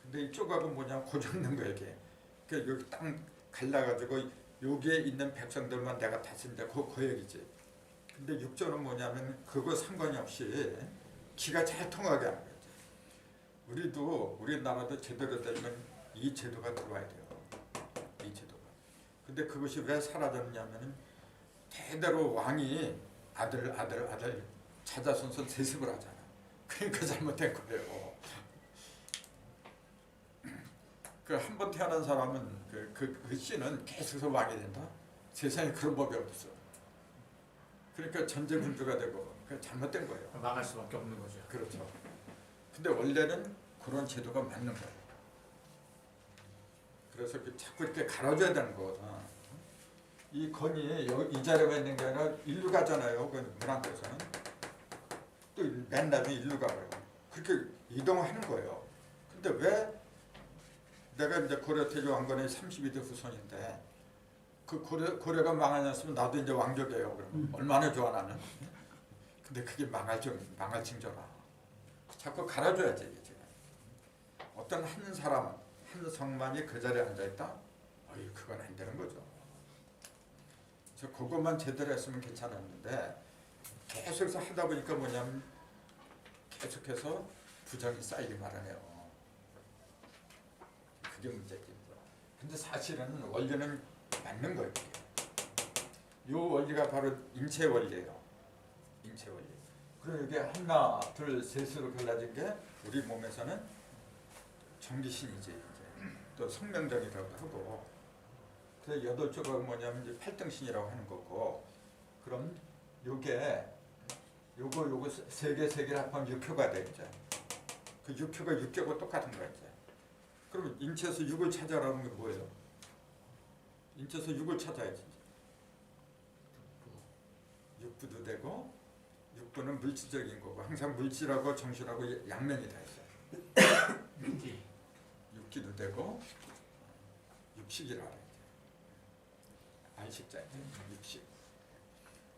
근데 이 조각은 뭐냐면 고정된 거예요. 이게. 그러니까 여기 땅 갈라가지고 여기에 있는 백성들만 내가 다스린다. 그 얘기지. 근데 6조는 뭐냐면 그거 상관이 없이 기가 잘 통하게 하는 거지. 우리나라도 제대로 되면 이 제도가 들어와야 돼요. 이 제도가. 근데 그것이 왜 사라졌냐면은 대대로 왕이 아들 자자손손 세습을 하잖아. 그러니까 잘못된 거예요. 그 한 번 태어난 사람은 그 씨는 계속해서 왕이 된다. 세상에 그런 법이 어딨어. 그러니까 전제분주가 되고 그 잘못된 거예요. 망할 수밖에 없는 거죠. 그렇죠. 근데 원래는 그런 제도가 맞는 거예요. 그래서 자꾸 이렇게 갈아줘야 되는 거거든. 이 건이 이 자리가 있는 게 아니라 일로 가잖아요. 그 문학에서는 또 맨 나중에 일로 가고요. 그렇게 이동하는 거예요. 근데 왜 내가 이제 고려 태조 왕건의 32대 후손인데 그 고려가 망하였으면 나도 이제 왕족이에요. 그러면 얼마나 좋아 나는. 근데 그게 망할 징조라. 자꾸 갈아줘야지 이게 지금. 어떤 한 사람 한 성만이 그 자리에 앉아 있다. 어이 그건 안 되는 거죠. 그래서 그것만 제대로 했으면 괜찮았는데 계속해서 하다 보니까 뭐냐면 계속해서 부정이 쌓이기 마련해요. 그게 문제지. 근데 사실은 원리는 맞는 거예요. 이 원리가 바로 인체 원리예요. 인체 원리. 그리고 이게 하나, 둘, 셋으로 갈라진 게 우리 몸에서는 전기신이지. 이제. 또 성명정이라고 하고. 그래서 여덟 조가 뭐냐면 이제 팔등신이라고 하는 거고. 그럼 요게 요거 세 개를 합하면 육효가 돼 이제. 그 육효가 육교고 똑같은 거야 이제. 그럼 인체에서 육을 찾아라는 게 뭐예요? 인체에서 육을 찾아야지. 육부도 되고 육부는 물질적인 거고 항상 물질하고 정신하고 양면이 다 있어요. 육기도 되고 육식이라 그래. 알식자 육식.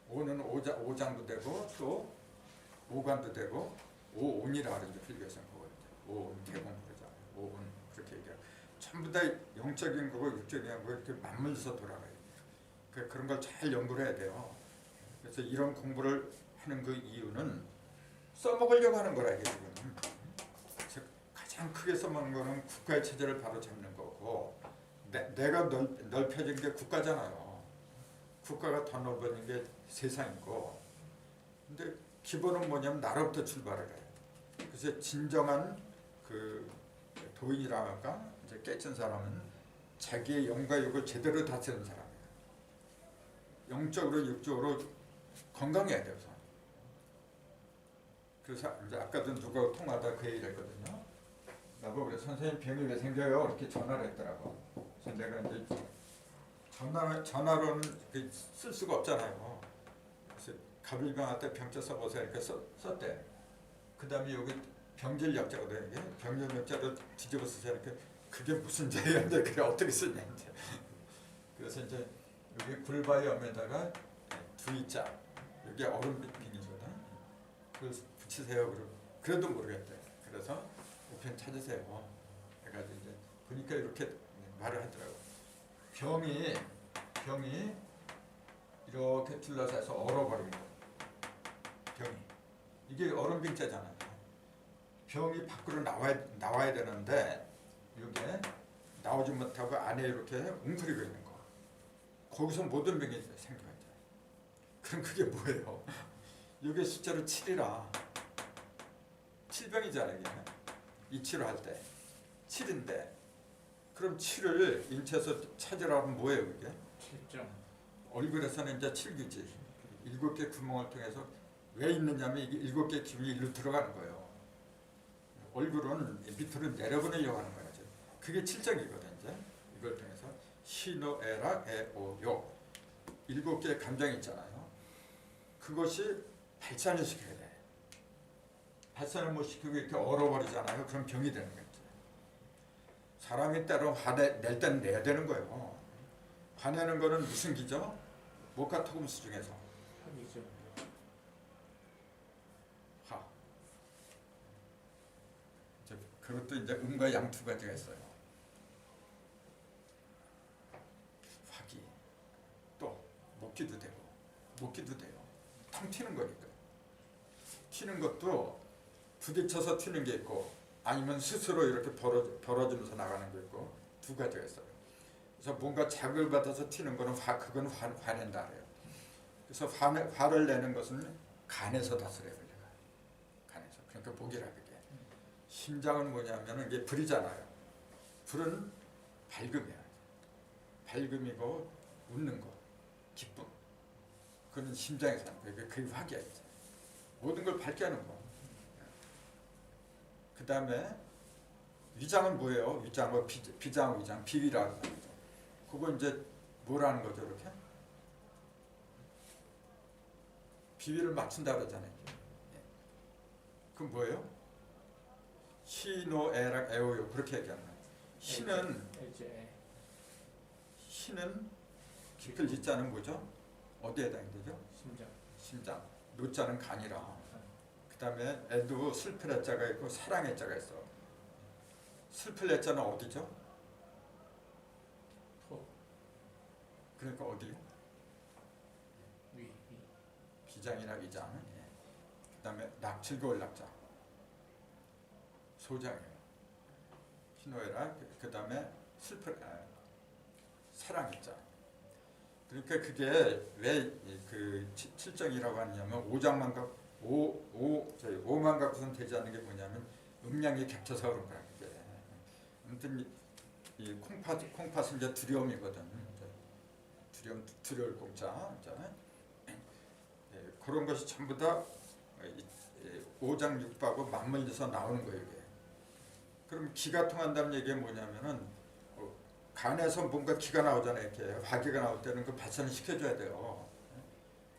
오는 오장도 되고 또 오관도 되고 오온이라 그러죠. 필교에서는 그걸 오온 개공 그러잖아요. 오온 그렇게 얘기하고 전부 다 영적인 거고 육적인 거고 이렇게 맞물려서 돌아가요. 그런 걸 잘 연구를 해야 돼요. 그래서 이런 공부를 하는 그 이유는 써먹으려고 하는 거라 이게 지금. 그래서 가장 크게 써먹는 거는 국가의 체제를 바로 잡는 거고 내가 넓혀진 게 국가잖아요. 국가가 더 넓어진 게 세상이고 근데 기본은 뭐냐면 나로부터 출발을 해요. 그래서 진정한 그 도인이라고 할까? 이제 깨친 사람은 자기의 영과 육을 제대로 다스리는 사람이에요. 영적으로 육적으로 건강해야 돼요. 그래서 이제 아까도 누가 통화하다 그 얘기를 했거든요. 나보고 그래 선생님 병이 왜 생겨요? 이렇게 전화를 했더라고. 그래서 내가 이제 전화로는 쓸 수가 없잖아요. 그래서 가빌병 때 병자 써보세요. 이렇게 썼대. 그 다음에 여기 병질 약자거든요. 이게 병질 약자로 뒤집어 쓰세요. 이렇게 그게 무슨 죄인데 그래 어떻게 쓰냐 이제. 그래서 이제 여기 굴바위 엄에다가 두이자 여기 얼음빙이거든. 그걸 붙이세요. 그래도 모르겠대. 그래서 우편 찾으세요. 해가지고 이제 보니까 이렇게 말을 하더라고. 병이 이렇게 둘러싸서 얼어버린 거. 병이 이게 얼음빙자잖아요. 병이 밖으로 나와야 되는데 이게 나오지 못하고 안에 이렇게 웅크리고 있는 거. 거기서 모든 병이 생겨요. 그럼 그게 뭐예요? 이게 숫자로 7이라 7병이잖아요. 이 치료할 때 7인데 그럼 7을 인체에서 찾으라면 뭐예요? 그게? 7점. 얼굴에서는 이제 7규지 7개 구멍을 통해서 왜 있느냐면 이게 7개 기운이 일로 들어가는 거예요. 얼굴은 밑으로 내려보내려고 하는 거예요. 그게 7정이거든요. 이제 이걸 통해서 시노에라 에오요 7개의 감정이 있잖아요. 그것이 발산을 시켜야 돼. 발산을 못 시키고 이렇게 얼어버리잖아요. 그럼 병이 되는 거죠. 사람이 때로 화낼 때는 내야 되는 거예요. 화내는 거는 무슨 기죠? 목화토금수 중에서 합이죠. 화. 그것도 이제 음과 양 두 가지가 있어요. 화기 또 먹기도 되고 먹기도 돼요. 탕 튀는 거니까. 튀는 것도 부딪혀서 튀는 게 있고 아니면 스스로 이렇게 벌어지면서 나가는 게 있고 두 가지가 있어요. 그래서 뭔가 자극을 받아서 튀는 거는 그건 화낸다 그래요. 그래서 화를 내는 것은 간에서 다스려요. 간에서. 그러니까 목이라 그게. 심장은 뭐냐면 이게 불이잖아요. 불은 밝음이야. 밝음이고 웃는 거, 기쁨. 그건 심장에 사는 거예요. 그게 화기야 이제. 모든 걸 밝게 하는 거. 그 다음에 위장은 뭐예요? 위장은 비장, 위장, 비위라고 하는 거죠. 그거 이제 뭐라는 거죠, 이렇게? 비위를 맞춘다 그러잖아요. 그럼 뭐예요? 시노에랑 에오요 그렇게 얘기하는 거예요. 시는 깊을 지자는 뭐죠? 어디에 해당되죠? 심장. 심장. 노자는 간이라. 그 다음에 애도 슬플 애자가 있고 사랑의 자가 있어. 슬플 애자는 어디죠? 토. 그러니까 어디? 위. 비장이나 위장. 예. 그 다음에 즐거울 낙자. 소장이에요. 희노애락. 그 다음에 사랑의 자. 그러니까 그게 왜 그 칠정이라고 하냐면 오만 갖고선 되지 않는 게 뭐냐면 음량이 겹쳐서 그런 거야. 그게. 아무튼 이 콩팥은 이제 두려움이거든. 두려울 공짜. 그런 것이 전부 다 오장육부하고 맞물려서 나오는 거예요. 이게. 그럼 기가 통한다는 얘기가 뭐냐면은 간에서 뭔가 기가 나오잖아요. 이렇게 화기가 나올 때는 그 발산을 시켜줘야 돼요.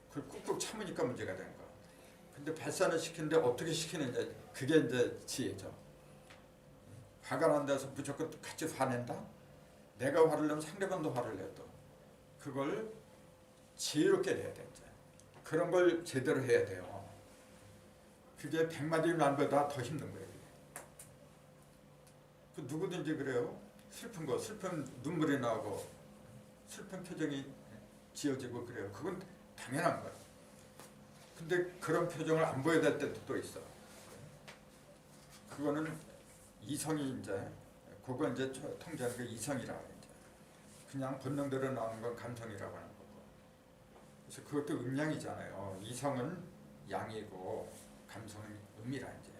그걸 꾹꾹 참으니까 문제가 되는 거야. 근데 발산을 시키는데 어떻게 시키느냐, 그게 이제 지혜죠. 화가 난다서 무조건 같이 화낸다? 내가 화를 내면 상대방도 화를 내도 그걸 지혜롭게 해야 돼. 이제. 그런 걸 제대로 해야 돼요. 그게 100마디 말보다 더 힘든 거예요. 그 누구든지 그래요. 슬픈 눈물이 나오고 슬픈 표정이 지어지고 그래요. 그건 당연한 거예요. 근데 그런 표정을 안 보여야 될 때도 또 있어. 그거는 이성이 이제 그거 이제 통제하는 게 이성이라고 이제. 그냥 본능대로 나오는 건 감성이라고 하는 거고. 그래서 그것도 음량이잖아요. 이성은 양이고 감성은 음이라 이제.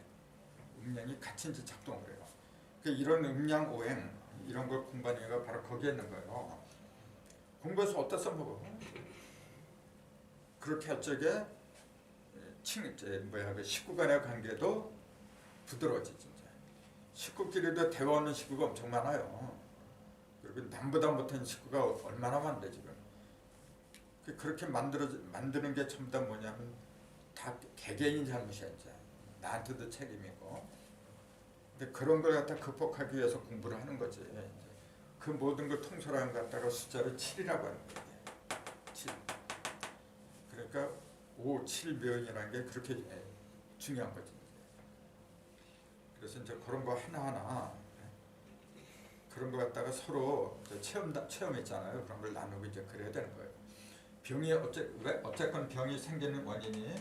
음량이 같이 이제 작동을 해요. 그러니까 이런 음양 오행 이런 걸 공부하는 게 바로 거기에 있는 거예요. 공부해서 어디서 먹어? 그렇게 할 적에 그 식구 간의 관계도 부드러워지지. 식구끼리도 대화하는 식구가 엄청 많아요. 그리고 남보다 못한 식구가 얼마나 많은데 지금. 그렇게 만드는 게 전부 다 뭐냐면 다 개개인 잘못이야 이제. 나한테도 책임이고. 근데 그런 걸 갖다 극복하기 위해서 공부를 하는 거지. 그 모든 걸 통솔하는 것 갖다가 숫자를 7이라고 하는 거예요. 7. 그러니까 5, 7 묘연이라는 게 그렇게 중요한 거지. 그래서 이제 그런 거 하나하나 그런 거 갖다가 서로 체험했잖아요. 그런 걸 나누고 이제 그래야 되는 거예요. 병이 어쨌건 병이 생기는 원인이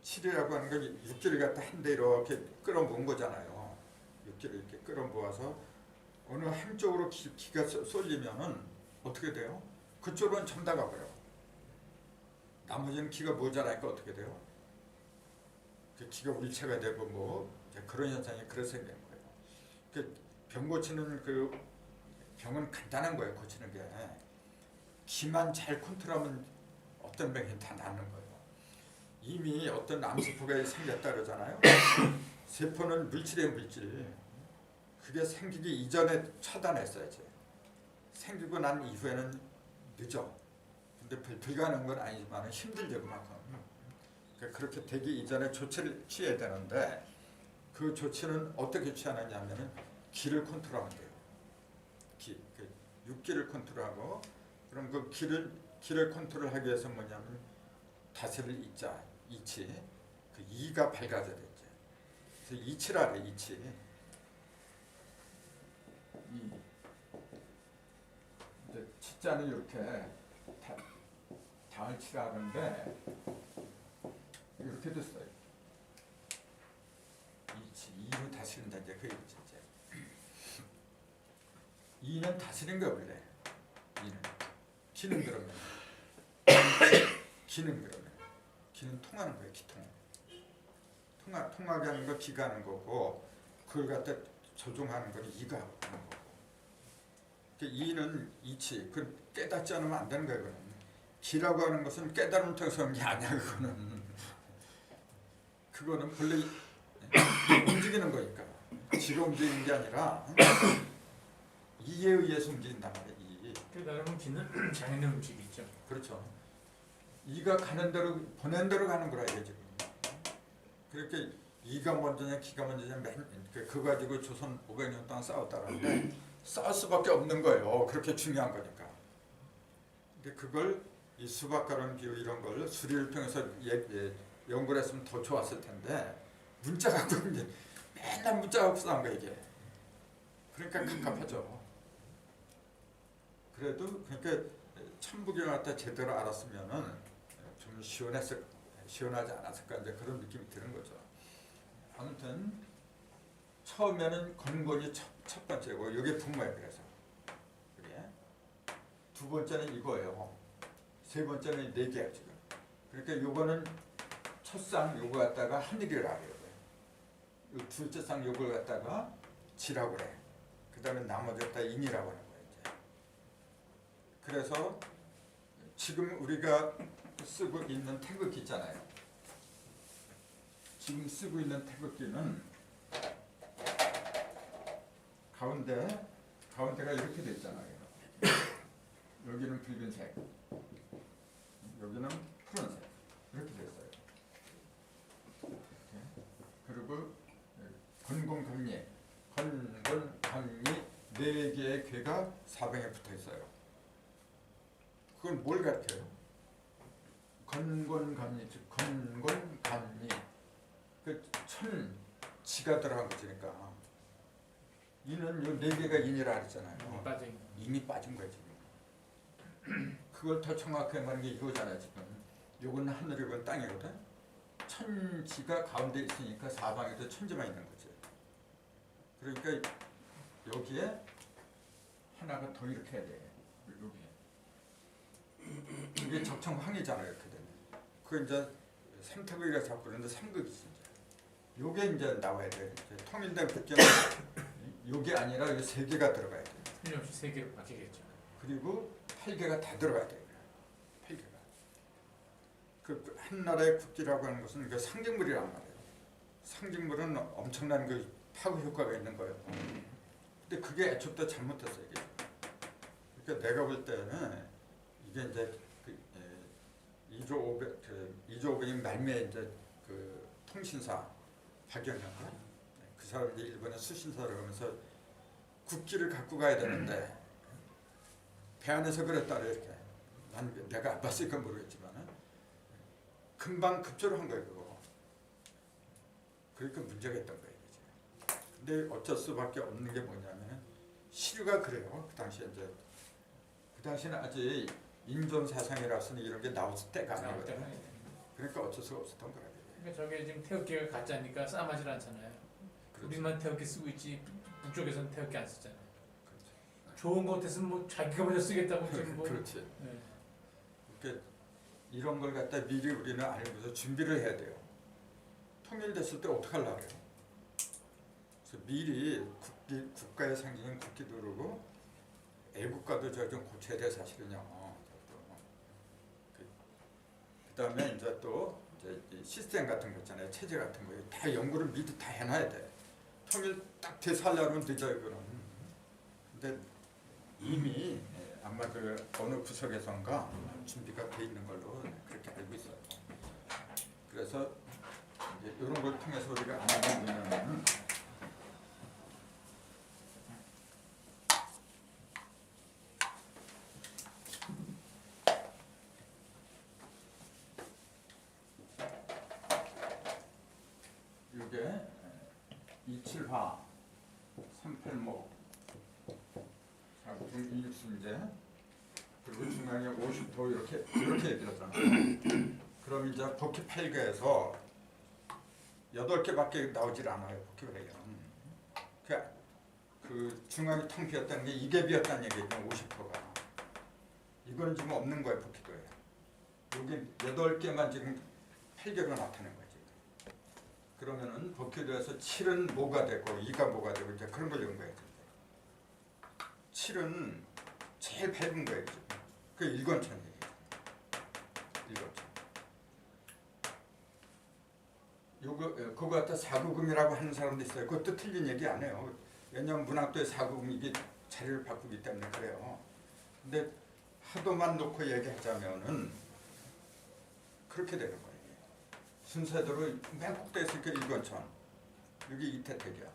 7이라고 하는 건 육기를 갖다 한 대 이렇게 끌어모은 거잖아요. 육기를 이렇게 끌어모아서 어느 한쪽으로 기가 쏠리면은 어떻게 돼요? 그쪽은 전부 다 가버려. 나머지는 기가 모자라니까 어떻게 돼요? 그 기가 울체가 되고 뭐 그런 현상이 그래서 생기는 거예요. 그 병 고치는 그 병은 간단한 거예요. 고치는 게 기만 잘 컨트롤하면 어떤 병이 다 낫는 거예요. 이미 어떤 암세포가 생겼다 그러잖아요. 세포는 물질이에요, 물질. 그게 생기기 이전에 차단했어야지. 생기고 난 이후에는 늦어. 근데 불가능한 건 아니지만 힘들죠, 그만큼. 그러니까 그렇게 되기 이전에 조치를 취해야 되는데 그 조치는 어떻게 취하느냐면은 기를 컨트롤하면 돼요. 그 육기를 컨트롤하고 그럼 그 기를 컨트롤하기 위해서 뭐냐면 다스릴 이자, 이치, 그 이가 밝아져야 되죠. 그래서 이치라래, 이치. 이 이제 치자는 이렇게 당을 치라는데 이렇게도 써요. 이치, 이로 다스린다 이제 그 얘기죠. 이는 다스린 거 원래. 이는 기는 그러면 기는 통하는 거예요. 기통. 통하게 하는 거 기가 하는 거고 그걸 갖다 조종하는 건 이가 하는 거고. 이는 이치. 그걸 깨닫지 않으면 안 되는 거예요. 그건. 기라고 하는 것은 깨달음 통해서 온 게 아니야. 그거는 본래 움직이는 거니까. 지가 움직이는 게 아니라 이에 의해서 움직인단 말이야. 이. 깨달음은 기는 장애는 움직이죠. 그렇죠. 이가 가는 대로 보낸 대로 가는 거라 이게 지금. 그렇게 이가 먼저냐 기가 먼저냐 그거 가지고 조선 500년 동안 싸웠다는데 싸울 수밖에 없는 거예요. 그렇게 중요한 거니까. 근데 그걸 이 수박가론 비유 이런 걸 수리를 통해서 연구를 했으면 더 좋았을 텐데 문자 갖고 이제 맨날 문자 갖고 싸운 거야 이게. 그러니까 갑갑하죠. 그래도 그러니까 천부경을 갖다 제대로 알았으면은 좀 시원하지 않았을까 이제 그런 느낌이 드는 거죠. 아무튼 처음에는 건곤이 첫 번째고 이게 분모예요. 그래서 그게 두 번째는 이거예요. 세 번째는 네 개야 지금. 그러니까 요거는 첫 쌍 요거 갖다가 하늘이라고 해요. 요 둘째 쌍 요걸 갖다가 지라고 그래. 그 다음에 나머지 갖다 인이라고 하는 거예요. 이제. 그래서 지금 우리가 쓰고 있는 태극기 있잖아요. 지금 쓰고 있는 태극기는 가운데가 이렇게 돼 있잖아요. 여기는 붉은색, 여기는 푸른색 이렇게 됐어요. 그리고 건곤감리 네 개의 괴가 사방에 붙어 있어요. 그건 뭘 가르쳐요? 건곤감리 즉 건곤감리 그 지가 들어간 거니까 이는 요 네 개가 인이라 그랬잖아요. 인이 빠진 거야 지금. 그걸 더 정확하게 말하는 게 이거잖아요 지금. 요건 하늘이고 땅이거든. 천지가 가운데 있으니까 사방에도 천지만 있는 거지. 그러니까 여기에 하나가 더 이렇게 해야 돼. 여기 이게 적청황이잖아요 이렇게 되면. 그 이제 삼태극이라 자꾸 그러는데 삼극이지. 요게 이제 나와야 돼. 통일된 국경은 요게 아니라 요 세 개가 들어가야 돼. 틀림없이 세 개로 바뀌겠죠. 그리고 8개가 다 들어가야 돼. 8개가. 그 한 나라의 국기라고 하는 것은 그 상징물이란 말이에요. 상징물은 엄청난 그 파급 효과가 있는 거예요. 근데 그게 애초부터 잘못됐어요. 이게. 그러니까 내가 볼 때는 이게 이제 그 2조 500인 말미에 이제 그 통신사 박연현가 그 사람이 이제 일본에 수신사를 하면서 국기를 갖고 가야 되는데 배 안에서 그랬다 이렇게. 난 내가 안 봤으니까 모르겠지만은 금방 급조를 한 거예요 그거. 그러니까 문제가 있던 거예요. 이제. 근데 어쩔 수밖에 없는 게 뭐냐면은 시류가 그래요. 그 당시에 이제 그 당시에는 아직 인존 사상이라서는 이런 게 나올 때가 아니거든요. 그러니까 어쩔 수가 없었던 거라고요. 그러니까 저게 지금 태극기가 가짜니까 싸움하질 않잖아요. 그렇죠. 우리만 태극기 쓰고 있지 북쪽에서는 태극기 안 쓰잖아요. 그렇죠. 좋은 거 같았으면 뭐 자기가 먼저 쓰겠다고 지금 뭐. 그렇지. 네. 그러니까 이런 걸 갖다 미리 우리는 알고서 준비를 해야 돼요. 통일됐을 때 어떻게 하려고 해요? 그래서 미리 국가의 상징인 국기도 그러고 애국가도 저 좀 고쳐야 돼 사실은요. 그다음에 이제 또 이제 시스템 같은 거 있잖아요. 체제 같은 거 다 연구를 미리 다 해놔야 돼. 통일 딱 돼서 하려면 늦어요 그럼. 근데 이미 아마 그 어느 구석에선가 준비가 돼 있는 걸로 그렇게 알고 있어요. 그래서 이제 이런 걸 통해서 우리가 아는 게 뭐냐면 이게 27화 38목 자궁 이육순제 그리고 중간에 50도 이렇게 얘기했잖아요. 그럼 이제 복희 8개에서 8개밖에 나오질 않아요. 복희가. 그 중앙이 텅 비었다는 게 이게 비었다는 얘기예요. 50%가. 이거는 지금 없는 거예요. 복희도에. 여기 8개만 지금 8개로 나타낸 거예요. 그러면은 복희도에서 7은 뭐가 되고 2가 뭐가 되고 이제 그런 걸 연구해야 돼요. 7은 제일 밝은 거예요. 지금. 그 일관천이에요. 이거죠. 그거 갖다 사구금이라고 하는 사람도 있어요. 그것도 틀린 얘기 안 해요. 왜냐하면 문학도의 사구금 이게 자리를 바꾸기 때문에 그래요. 근데 하도만 놓고 얘기하자면은 그렇게 되는 거예요. 순서대로 맨 꼭대기에 있으니까 일권천, 여기 이태택이야.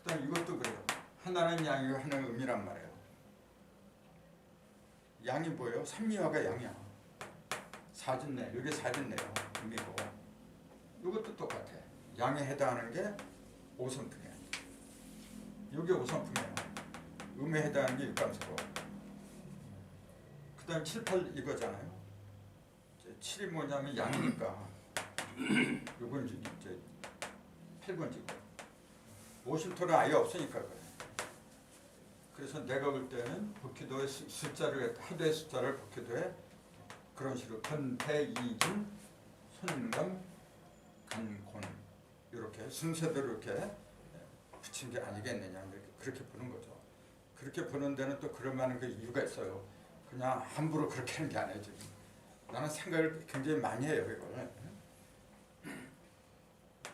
그다음 이것도 그래요. 하나는 양이고 하나는 음이란 말이에요. 양이 뭐예요? 삼리화가 양이야. 사진네, 여기 사진네요. 음이고. 이것도 똑같아. 양에 해당하는 게 오선풍이야. 이게 오선풍이에요. 음에 해당하는 게 육감수고. 그 다음 7, 8 이거잖아요. 7이 뭐냐면 양이니까 요건 이제 8번지고 오심토는 아예 없으니까 그래. 그래서 내가 볼 때는 복귀도의 숫자를 하도의 숫자를 복귀도에 그런 식으로 건태, 이진, 손감, 간곤 이렇게 순서대로 이렇게 붙인 게 아니겠느냐 그렇게 보는 거죠. 그렇게 보는 데는 또 그럴 만한 그 이유가 있어요. 그냥 함부로 그렇게 하는 게 아니에요. 지금. 나는 생각을 굉장히 많이 해요 이걸.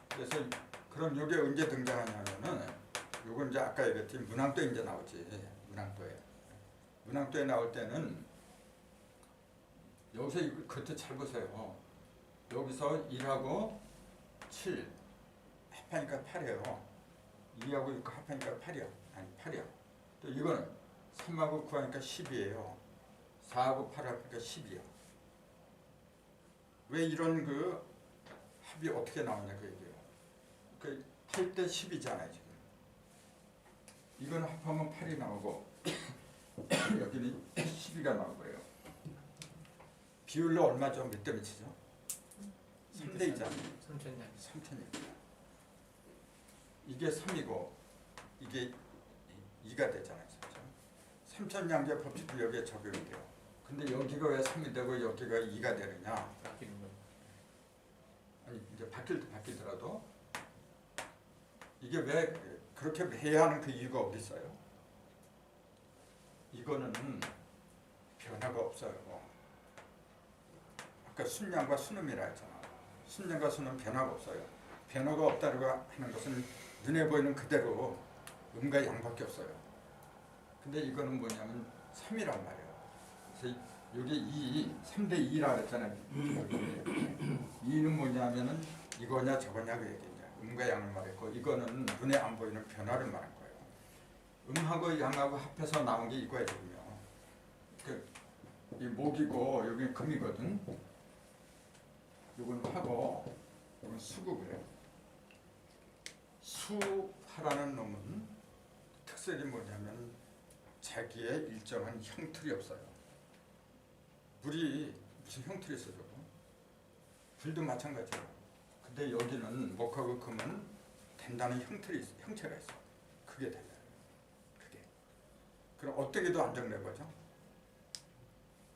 그래서 그럼 이게 언제 등장하냐면은 요건 이제 아까 얘기했지 문항도에 이제 나오지. 문항도에 나올 때는 여기서 그것도 잘 보세요. 여기서 1하고 7 합하니까 8이에요. 2하고 6 합하니까 8이야. 아니 8이야. 또 이거는 3하고 9 하니까 10이에요. 4하고 8 합하니까 10이야. 왜 이런 그 합이 어떻게 나오냐 그 얘기예요. 그 8대 10이잖아요 지금. 이건 합하면 8이 나오고 여기는 12가 나오고요. 비율로 얼마죠? 몇 대 몇이죠? 3대 2잖아요. 3천냥. 이게 3이고 이게 2가 되잖아요. 3천냥제 법칙도 여기에 적용이 돼요. 근데 여기가 왜 3이 되고 여기가 2가 되느냐? 바뀌는 거예요. 아니 이제 바뀌더라도 이게 왜 그렇게 해야 하는 그 이유가 어디 있어요? 이거는 변화가 없어요. 아까 순양과 순음이라 했잖아. 순양과 순음 변화가 없어요. 변화가 없다고 하는 것은 눈에 보이는 그대로 음과 양밖에 없어요. 근데 이거는 뭐냐면 3이란 말이에요. 그래서 여기 3대 2라 그랬잖아요. 2는 뭐냐면은 이거냐 저거냐 그 얘기냐. 음과 양을 말했고 이거는 눈에 안 보이는 변화를 말한 거예요. 음하고 양하고 합해서 나온 게 이거예요. 이 목이고 여기 금이거든. 이건 화고 이건 수고 그래요. 수화라는 놈은 특색이 뭐냐면 자기의 일정한 형틀이 없어요. 물이 무슨 형틀이 있어 저거? 불도 마찬가지예요. 근데 여기는 목하고 금은 단단한 형체가 있어. 그게 달라요. 그게. 그럼 어떻게도 안정된 거죠?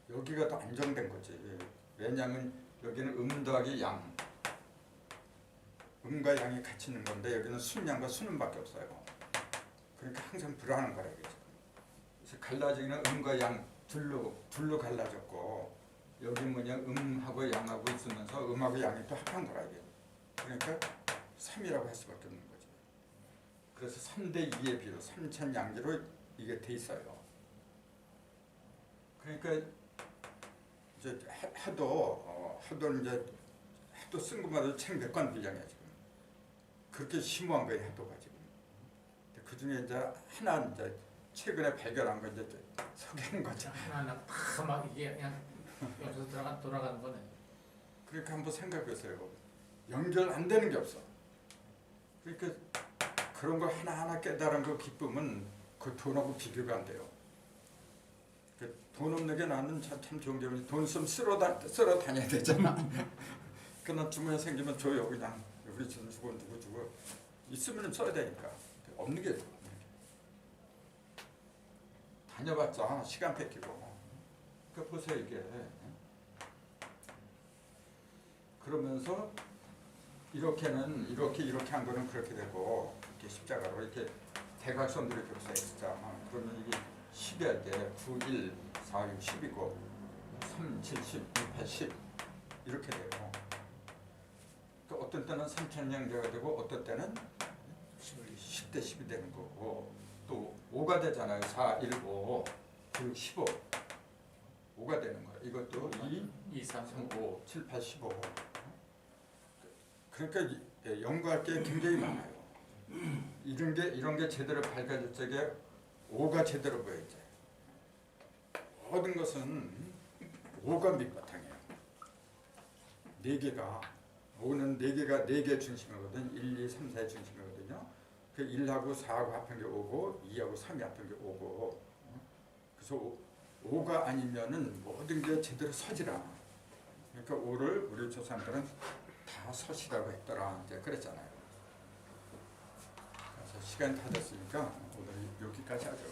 여기가 더 안정된 거지. 왜냐하면 여기는 음 더하기 양. 음과 양이 같이 있는 건데 여기는 순양과 순음밖에 없어요. 그러니까 항상 불안한 거라 이게. 그래서 갈라지기는 음과 양 둘로 갈라졌고 여기 뭐냐 음하고 양하고 있으면서 음하고 양이 또 합한 거라 이게. 그러니까 3이라고 할 수밖에 없는 거죠. 그래서 3대 2의 비율, 3천양지로 이게 돼 있어요. 그러니까 이제 하도 쓴 것마다 책 몇 권 분량이야 지금. 그렇게 심오한 거예요 하도가 지금. 그 중에 이제 하나 이제 최근에 발견한 거 이제 소개하는 거죠. 하나하나 막 이게 그냥 여기서 돌아가는 거네. 그러니까 한번 생각해보세요. 연결 안 되는 게 없어. 그러니까 그런 거 하나하나 깨달은 그 기쁨은 그 돈하고 비교가 안 돼요. 돈 없는 게 나는 참 좋은 게 돈 좀 쓸어 다녀야 되잖아. 그러나 주머니에 생기면 줘요 그냥. 우리 돈 주고 누구 주고 있으면 써야 되니까. 없는 게 다녀봤자 시간 뺏기고. 그 보세요 이게. 그러면서 이렇게 한 거는 그렇게 되고 이렇게 십자가로 이렇게 대각선들이 이렇게 써있자. 그러면 이게 10이야 돼. 9, 1, 4, 6, 10이고 3, 7, 10, 2, 8, 10 이렇게 돼요. 또 어떤 때는 3천량제가 되고 어떤 때는 10대 10이 되는 거고 또 5가 되잖아요. 4, 1, 5 그리고 15 5가 되는 거예요. 이것도 2, 3, 5, 7, 8, 15 그러니까 연구할 게 굉장히 많아요. 이런 게 제대로 밝아질 적에 5가 제대로 보여야지. 모든 것은 5가 밑바탕이에요. 4개가 5는 4개가 4개 중심이거든. 1, 2, 3, 4의 중심이거든요. 그 1하고 4하고 합한 게 5고 2하고 3이 합한 게 5고 그래서 5가 아니면은 모든 게 제대로 서질 않아. 그러니까 5를 우리 조상들은 다 서시라고 했더라. 이제 그랬잖아요. 그래서 시간이 다 됐으니까 오늘 여기까지 하죠.